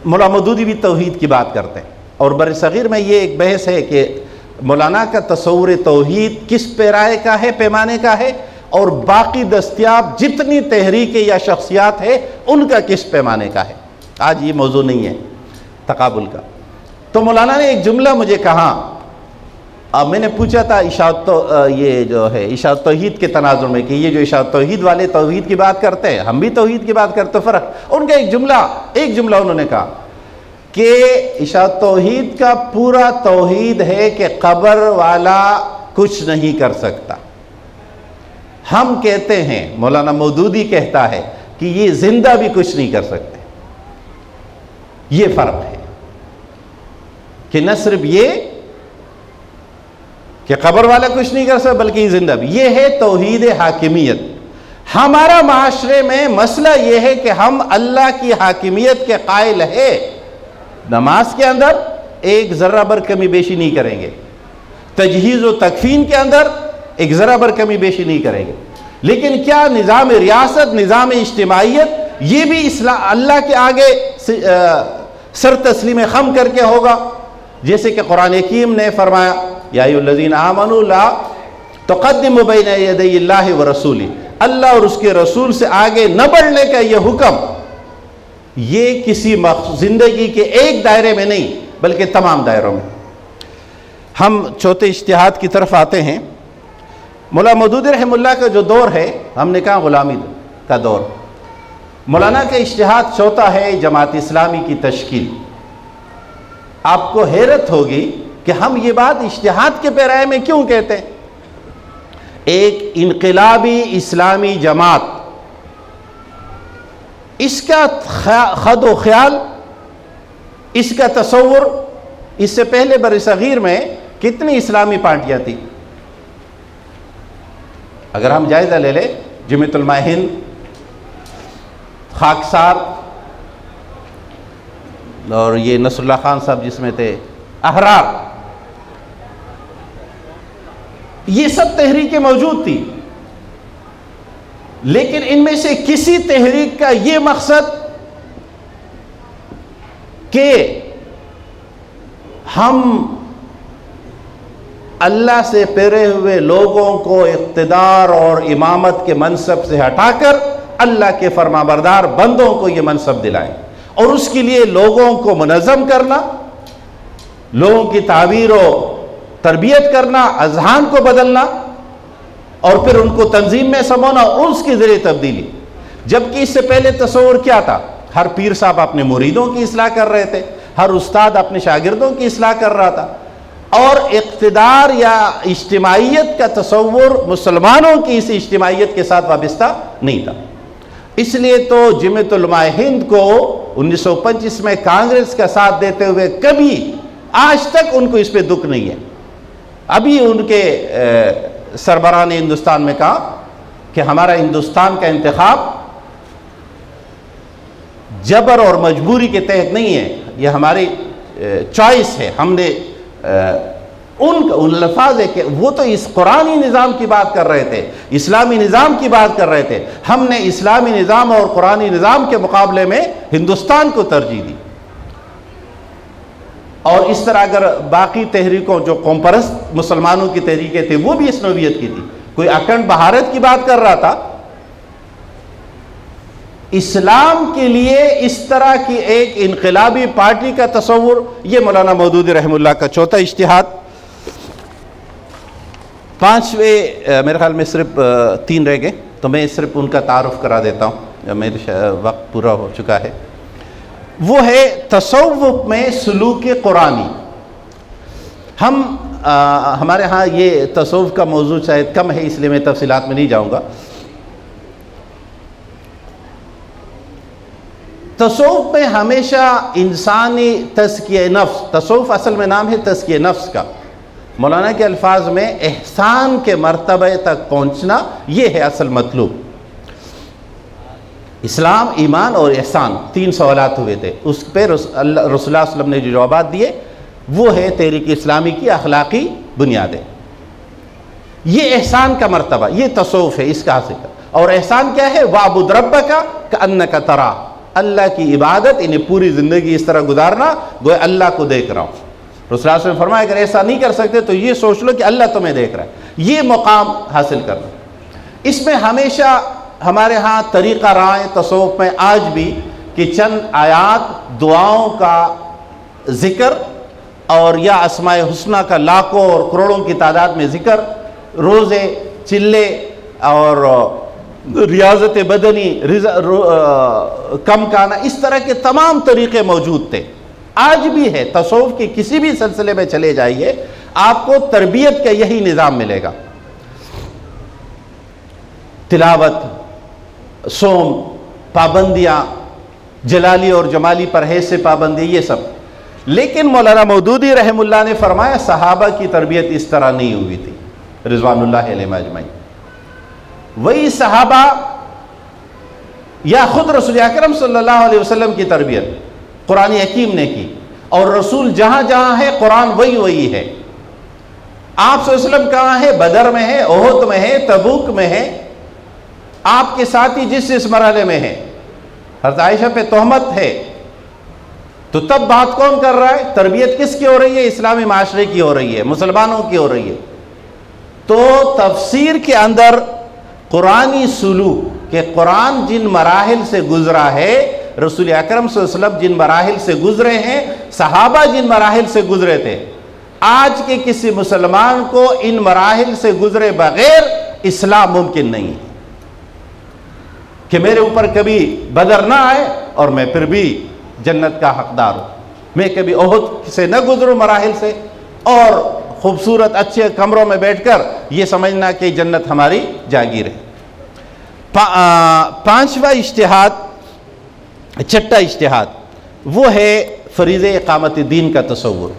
C: مولانا مودودی بھی توحید کی بات کرتے ہیں، اور بر صغیر میں یہ ایک بحث ہے کہ مولانا کا تصور توحید کس پیرائے کا ہے، پیمانے کا ہے، اور باقی دستیاب جتنی تحریکیں یا شخصیات ہیں ان کا کس پیمانے کا ہے۔ آج یہ موضوع نہیں ہے تقابل کا۔ تو مولانا نے ایک جملہ مجھے کہا، میں نے پوچھا تھا یہ جو ہے اشاعت توحید کے تناظر میں کہ یہ جو اشاعت توحید والے توحید کی بات کرتے ہیں، ہم بھی توحید کی بات کرتے، فرق ان کا ایک جملہ انہوں نے کہا کہ اشاعت توحید کا پورا توحید ہے کہ قبر والا کچھ نہیں کر سکتا، ہم کہتے ہیں، مولانا مودودی کہتا ہے کہ یہ زندہ بھی کچھ نہیں کر سکتے۔ یہ فرق ہے کہ نہ صرف یہ کہ قبر والا کچھ نہیں کر سکتا بلکہ یہ زندہ بھی، یہ ہے توحید حاکمیت۔ ہمارا معاشرے میں مسئلہ یہ ہے کہ ہم اللہ کی حاکمیت کے قائل ہے، نماز کے اندر ایک ذرہ بر کمی بیشی نہیں کریں گے، تجہیز و تکفین کے اندر ایک ذرہ بر کمی بیشی نہیں کریں گے، لیکن کیا نظام ریاست، نظام اجتماعیت یہ بھی اللہ کے آگے سر تسلیم خم کر کے ہوگا؟ جیسے کہ قرآن حکیم نے فرمایا یا ایھا الذین آمنوا لا تقدموا بین یدی اللہ ورسولہ، اللہ اور اس کے رسول سے آگے نہ بڑھنے کا یہ حکم، یہ کسی زندگی کے ایک دائرے میں نہیں بلکہ تمام دائروں میں۔ ہم چوتھے اجتہاد کی طرف آتے ہیں۔ مولانا مودودی رحمہ اللہ کا جو دور ہے، ہم نے کہا غلامی کا دور، مولانا کا اجتہاد چوتھا ہے جماعت اسلامی کی تشکیل۔ آپ کو حیرت ہوگی کہ ہم یہ بات اجتہاد کے پیرائے میں کیوں کہتے ہیں؟ ایک انقلابی اسلامی جماعت، اس کا خد و خیال، اس کا تصور، اس سے پہلے بر صغیر میں کتنی اسلامی پارٹیاں تھیں؟ اگر ہم جائزہ لے لیں، جمعیت علماء ہند، خاکسار، اور یہ نصر اللہ خان صاحب جس میں تھے، احرار، یہ سب تحریکیں موجود تھی، لیکن ان میں سے کسی تحریک کا یہ مقصد کہ ہم اللہ سے پیرے ہوئے لوگوں کو اقتدار اور امامت کے منصب سے ہٹا کر اللہ کے فرما بردار بندوں کو یہ منصب دلائیں، اور اس کے لیے لوگوں کو منظم کرنا، لوگوں کی تعبیر و تربیت کرنا، اذہان کو بدلنا، اور پھر ان کو تنظیم میں سمونا اور اس کے ذریعے تبدیلی. جبکہ اس سے پہلے تصور کیا تھا؟ ہر پیر صاحب اپنے مریدوں کی اصلاح کر رہے تھے، ہر استاد اپنے شاگردوں کی اصلاح کر رہا تھا، اور اقتدار یا اجتماعیت کا تصور مسلمانوں کی اس اجتماعیت کے ساتھ وابستہ نہیں تھا. اس لیے تو جمعیت علماء ہند کو 1925 میں کانگریس کا ساتھ دیتے ہوئے کبھی آج تک ان کو اس پہ دکھ نہیں ہے. ابھی ان کے سربراہ نے ہندوستان میں کہا کہ ہمارا ہندوستان کا انتخاب جبر اور مجبوری کے تحت نہیں ہے، یہ ہماری چوائس ہے. ہم نے ان الفاظ ہے کہ وہ تو اس قرآنی نظام کی بات کر رہے تھے، اسلامی نظام کی بات کر رہے تھے، ہم نے اسلامی نظام اور قرآنی نظام کے مقابلے میں ہندوستان کو ترجیح دی. اور اس طرح اگر باقی تحریکوں جو قوم پرست مسلمانوں کی تحریکیں تھیں وہ بھی اس نوعیت کی تھی. کوئی اکھنڈ بھارت کی بات کر رہا تھا. اسلام کے لیے اس طرح کی ایک انقلابی پارٹی کا تصور، یہ مولانا مودودی رحمہ اللہ کا چوتھا اجتہاد. پانچویں میرے خیال میں صرف 3 رہ گئے، تو میں صرف ان کا تعارف کرا دیتا ہوں، میرے وقت پورا ہو چکا ہے. وہ ہے تصوف میں سلوک قرآنی. ہمارے ہاں یہ تصوف کا موضوع شاید کم ہے، اس لیے میں تفصیلات میں نہیں جاؤں گا. تصوف میں ہمیشہ انسانی تزکیہ نفس، تصوف اصل میں نام ہے تزکیہ نفس کا، مولانا کے الفاظ میں احسان کے مرتبے تک پہنچنا، یہ ہے اصل مطلوب. اسلام، ایمان اور احسان 3 سوالات ہوئے تھے، اس پہ رسول اللہ صلی اللہ علیہ وسلم نے جو جوابات دیے وہ ہے تحریک اسلامی کی اخلاقی بنیادیں. یہ احسان کا مرتبہ، یہ تصوف ہے، اس کا حاصل کر. اور احسان کیا ہے؟ وَاعْبُدْ رَبَّكَ كَأَنَّكَ تَرَاهُ، اللہ کی عبادت، انہیں پوری زندگی اس طرح گزارنا گویا اللہ کو دیکھ رہا ہوں. رسول اللہ صلی اللہ علیہ وسلم نے فرمایا اگر ایسا نہیں کر سکتے تو یہ سوچ لو کہ اللہ تمہیں دیکھ رہا ہے. یہ مقام حاصل کرنا. اس میں ہمیشہ ہمارے ہاں طریقہ رائے تصوف میں آج بھی کہ چند آیات، دعاؤں کا ذکر اور یا اسماء حسنہ کا لاکھوں اور کروڑوں کی تعداد میں ذکر، روزے، چلے اور ریاضت بدنی، کم کھانا، اس طرح کے تمام طریقے موجود تھے. آج بھی ہے. تصوف کے کسی بھی سلسلے میں چلے جائیے آپ کو تربیت کا یہی نظام ملے گا. تلاوت، صوم، پابندیاں، جلالی اور جمالی پرہیز سے پابندی، یہ سب. لیکن مولانا مودودی رحمہ اللہ نے فرمایا صحابہ کی تربیت اس طرح نہیں ہوئی تھی رضوان اللہ علیہم اجمعین. وہی صحابہ یا خود رسول اکرم صلی اللہ علیہ وسلم کی تربیت قرآن حکیم نے کی، اور رسول جہاں جہاں ہے قرآن وہی ہے. آپ صلی اللہ علیہ وسلم کہاں ہے؟ بدر میں ہے، احد میں ہے، تبوک میں ہے. آپ کے ساتھی جس مرحلے میں ہے، حضرت عائشہ پہ تہمت ہے، تو تب بات کون کر رہا ہے؟ تربیت کس کی ہو رہی ہے؟ اسلامی معاشرے کی ہو رہی ہے، مسلمانوں کی ہو رہی ہے. تو تفسیر کے اندر قرآنی سلوک کہ قرآن جن مراحل سے گزرا ہے، رسول اکرم صلی اللہ علیہ وسلم جن مراحل سے گزرے ہیں، صحابہ جن مراحل سے گزرے تھے، آج کے کسی مسلمان کو ان مراحل سے گزرے بغیر اسلام ممکن نہیں ہے. کہ میرے اوپر کبھی بدر نہ آئے اور میں پھر بھی جنت کا حقدار ہوں، میں کبھی احد سے نہ گزروں مراحل سے، اور خوبصورت اچھے کمروں میں بیٹھ کر یہ سمجھنا کہ جنت ہماری جاگیر ہے. پانچواں اجتہاد، چھٹا اجتہاد، وہ ہے فریض اقامت دین کا تصور.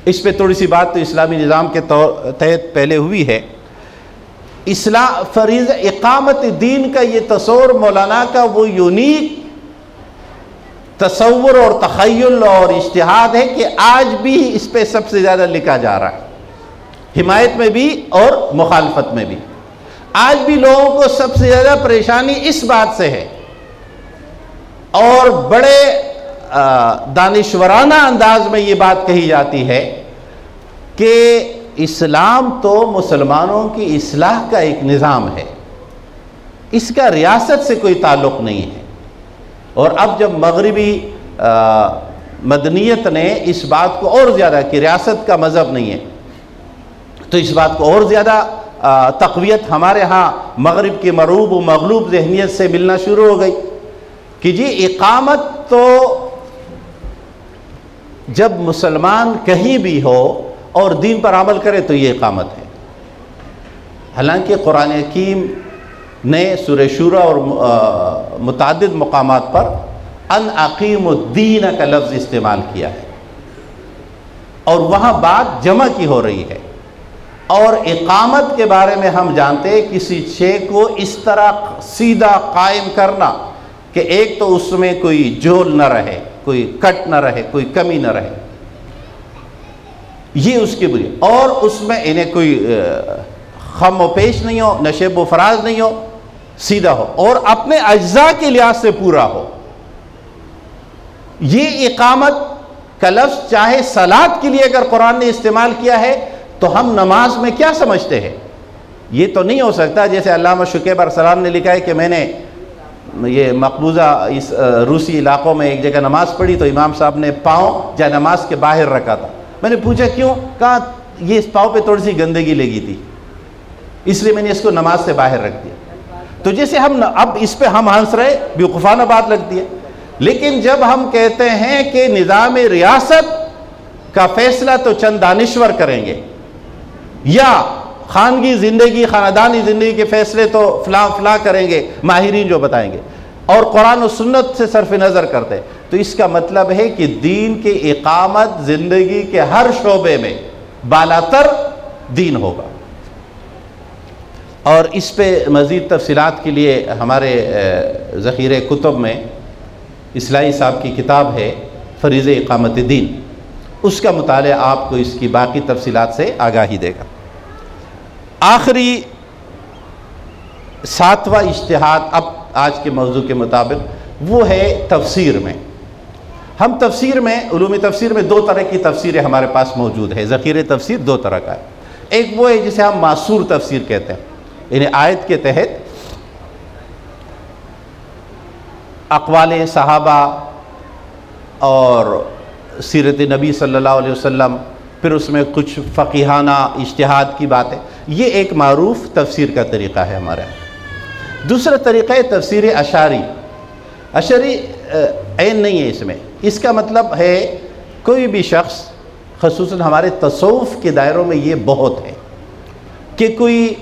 C: اس پہ تھوڑی سی بات تو اسلامی نظام کے تحت پہلے ہوئی ہے. فریض اقامت دین کا یہ تصور مولانا کا وہ یونیک تصور اور تخیل اور اجتہاد ہے کہ آج بھی اس پہ سب سے زیادہ لکھا جا رہا ہے، حمایت میں بھی اور مخالفت میں بھی. آج بھی لوگوں کو سب سے زیادہ پریشانی اس بات سے ہے، اور بڑے دانشورانہ انداز میں یہ بات کہی جاتی ہے کہ اسلام تو مسلمانوں کی اصلاح کا ایک نظام ہے، اس کا ریاست سے کوئی تعلق نہیں ہے. اور اب جب مغربی مدنیت نے اس بات کو اور زیادہ کہ ریاست کا مذہب نہیں ہے، تو اس بات کو اور زیادہ تقویت ہمارے ہاں مغرب کی مروب و مغلوب ذہنیت سے ملنا شروع ہو گئی کہ جی اقامت تو جب مسلمان کہیں بھی ہو اور دین پر عمل کرے تو یہ اقامت ہے۔ حالانکہ قرآن حکیم نے سورہ شورى اور متعدد مقامات پر ان اقیم الدین کا لفظ استعمال کیا ہے، اور وہاں بات جمع کی ہو رہی ہے۔ اور اقامت کے بارے میں ہم جانتے ہیں کسی شے کو اس طرح سیدھا قائم کرنا کہ ایک تو اس میں کوئی جول نہ رہے، کوئی کٹ نہ رہے، کوئی کمی نہ رہے، یہ اس کی بری، اور اس میں انہیں کوئی خم و پیش نہیں ہو، نشیب و فراز نہیں ہو، سیدھا ہو اور اپنے اجزاء کے لحاظ سے پورا ہو۔ یہ اقامت کا لفظ چاہے صلاۃ کے لیے اگر قرآن نے استعمال کیا ہے تو ہم نماز میں کیا سمجھتے ہیں؟ یہ تو نہیں ہو سکتا جیسے علامہ شکیب ارسلان نے لکھا ہے کہ میں نے یہ مقبوضہ اس روسی علاقوں میں ایک جگہ نماز پڑھی تو امام صاحب نے پاؤں جائے نماز کے باہر رکھا تھا۔ میں نے پوچھا کیوں؟ کہا یہ اس پاؤں پہ تھوڑی سی گندگی لگی تھی اس لیے میں نے اس کو نماز سے باہر رکھ دیا۔ تو جیسے ہم اب اس پہ ہم ہنس رہے، بیوقوفانہ بات لگتی ہے، لیکن جب ہم کہتے ہیں کہ نظام ریاست کا فیصلہ تو چند دانشور کریں گے یا خانگی زندگی خاندانی زندگی کے فیصلے تو فلاں فلاں کریں گے ماہرین جو بتائیں گے، اور قرآن و سنت سے صرف نظر کرتے ہیں، تو اس کا مطلب ہے کہ دین کی اقامت زندگی کے ہر شعبے میں بالاتر دین ہوگا۔ اور اس پہ مزید تفصیلات کے لیے ہمارے ذخیرہ کتب میں اصلاحی صاحب کی کتاب ہے فریض اقامت دین، اس کا مطالعہ آپ کو اس کی باقی تفصیلات سے آگاہی دے گا۔ آخری 7واں اجتہاد اب آج کے موضوع کے مطابق وہ ہے تفسیر میں۔ ہم تفسیر میں علوم تفسیر میں 2 طرح کی تفسیریں ہمارے پاس موجود ہے، ذخیرہ تفسیر 2 طرح کا ہے۔ ایک وہ ہے جسے ہم معصور تفسیر کہتے ہیں، یعنی آیت کے تحت اقوال صحابہ اور سیرت نبی صلی اللہ علیہ وسلم، پھر اس میں کچھ فقیہانہ اجتہاد کی باتیں، یہ ایک معروف تفسیر کا طریقہ ہے ہمارا۔ دوسرا طریقہ ہے تفسیر اشعری۔ اشعری عین نہیں ہے اس میں، اس کا مطلب ہے کوئی بھی شخص، خصوصاً ہمارے تصوف کے دائروں میں یہ بہت ہے کہ کوئی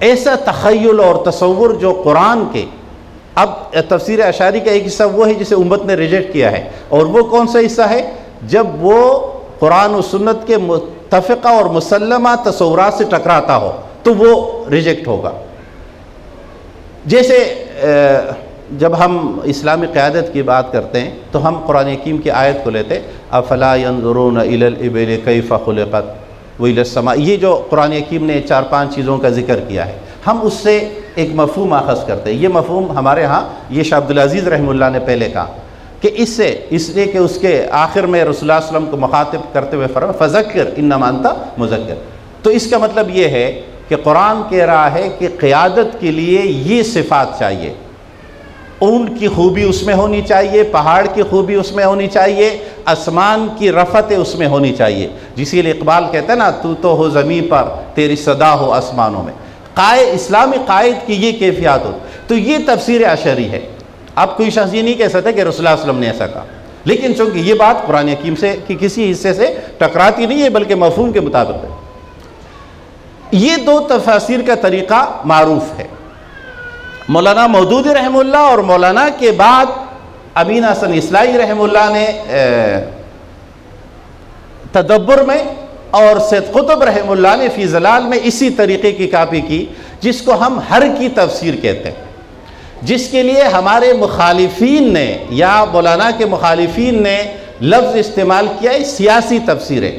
C: ایسا تخیل اور تصور جو قرآن کے، اب تفسیر اشعری کا ایک حصہ وہ ہے جسے امت نے ریجیکٹ کیا ہے، اور وہ کون سا حصہ ہے؟ جب وہ قرآن و سنت کے متفقہ اور مسلمہ تصورات سے ٹکراتا ہو تو وہ ریجیکٹ ہوگا۔ جیسے جب ہم اسلامی قیادت کی بات کرتے ہیں تو ہم قرآن حکیم کی آیت کو لیتے، افلا ينظرون الى الابل کیف خلقت وإلى السماء، یہ جو قرآن حکیم نے 4-5 چیزوں کا ذکر کیا ہے، ہم اس سے ایک مفہوم آخذ کرتے ہیں۔ یہ مفہوم ہمارے ہاں یہ شاہ عبدالعزیز رحمہ اللہ نے پہلے کہا کہ اس لیے کہ اس کے آخر میں رسول اللہ صلی اللہ علیہ وسلم کو مخاطب کرتے ہوئے فرمایا فذکر انما انت مذکر، تو اس کا مطلب یہ ہے کہ قرآن کہہ رہا ہے کہ قیادت کے لیے یہ صفات چاہیے، اونٹ کی خوبی اس میں ہونی چاہیے، پہاڑ کی خوبی اس میں ہونی چاہیے، آسمان کی رفعت اس میں ہونی چاہیے، جسی لیے اقبال کہتا ہے نا تو ہو زمین پر تیری صدا ہو آسمانوں میں، اسلامی قائد کی یہ کیفیات ہو۔ تو یہ تفسیر اشعری ہے۔ اب کوئی شخص یہ نہیں کہہ سکتا کہ رسول اللہ صلی اللہ علیہ وسلم نے ایسا کہا، لیکن چونکہ یہ بات قرآن حکیم سے کی کسی حصے سے ٹکراتی نہیں ہے بلکہ مفہوم کے مطابق ہے۔ یہ 2 تفاسیر کا طریقہ معروف ہے۔ مولانا مودودی رحمہ اللہ اور مولانا کے بعد امین حسن اصلاحی رحمہ اللہ نے تدبر میں، اور سید قطب رحمہ اللہ نے فی ظلال میں اسی طریقے کی کاپی کی، جس کو ہم ہر کی تفسیر کہتے ہیں، جس کے لیے ہمارے مخالفین نے یا مولانا کے مخالفین نے لفظ استعمال کیا ہے سیاسی تفسیریں،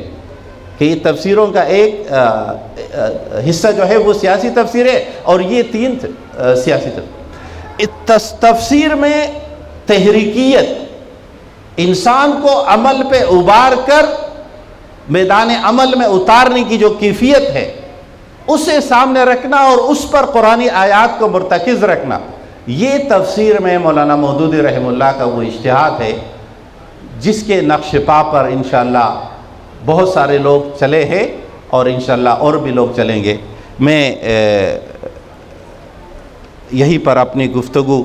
C: کہ یہ تفسیروں کا ایک حصہ جو ہے وہ سیاسی تفسیر ہے، اور یہ 3 سیاسی تفسیر میں تحریکیت، انسان کو عمل پہ ابار کر میدان عمل میں اتارنے کی جو کیفیت ہے اسے سامنے رکھنا اور اس پر قرآنی آیات کو مرتکز رکھنا، یہ تفسیر میں مولانا مودودی رحمہ اللہ کا وہ اجتہاد ہے جس کے نقش پا پر انشاءاللہ بہت سارے لوگ چلے ہیں، اور انشاءاللہ اور بھی لوگ چلیں گے۔ میں یہیں پر اپنی گفتگو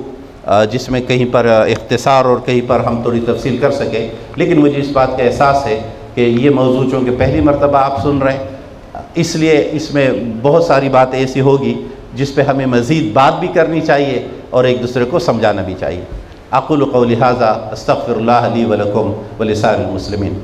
C: جس میں کہیں پر اختصار اور کہیں پر ہم تھوڑی تفصیل کر سکیں، لیکن مجھے اس بات کا احساس ہے کہ یہ موضوع چونکہ پہلی مرتبہ آپ سن رہے ہیں، اس لیے اس میں بہت ساری بات ایسی ہوگی جس پہ ہمیں مزید بات بھی کرنی چاہیے اور ایک دوسرے کو سمجھانا بھی چاہیے۔ اقول قولی ھذا استغفر اللہ لی ولکم ولسائر المسلمین۔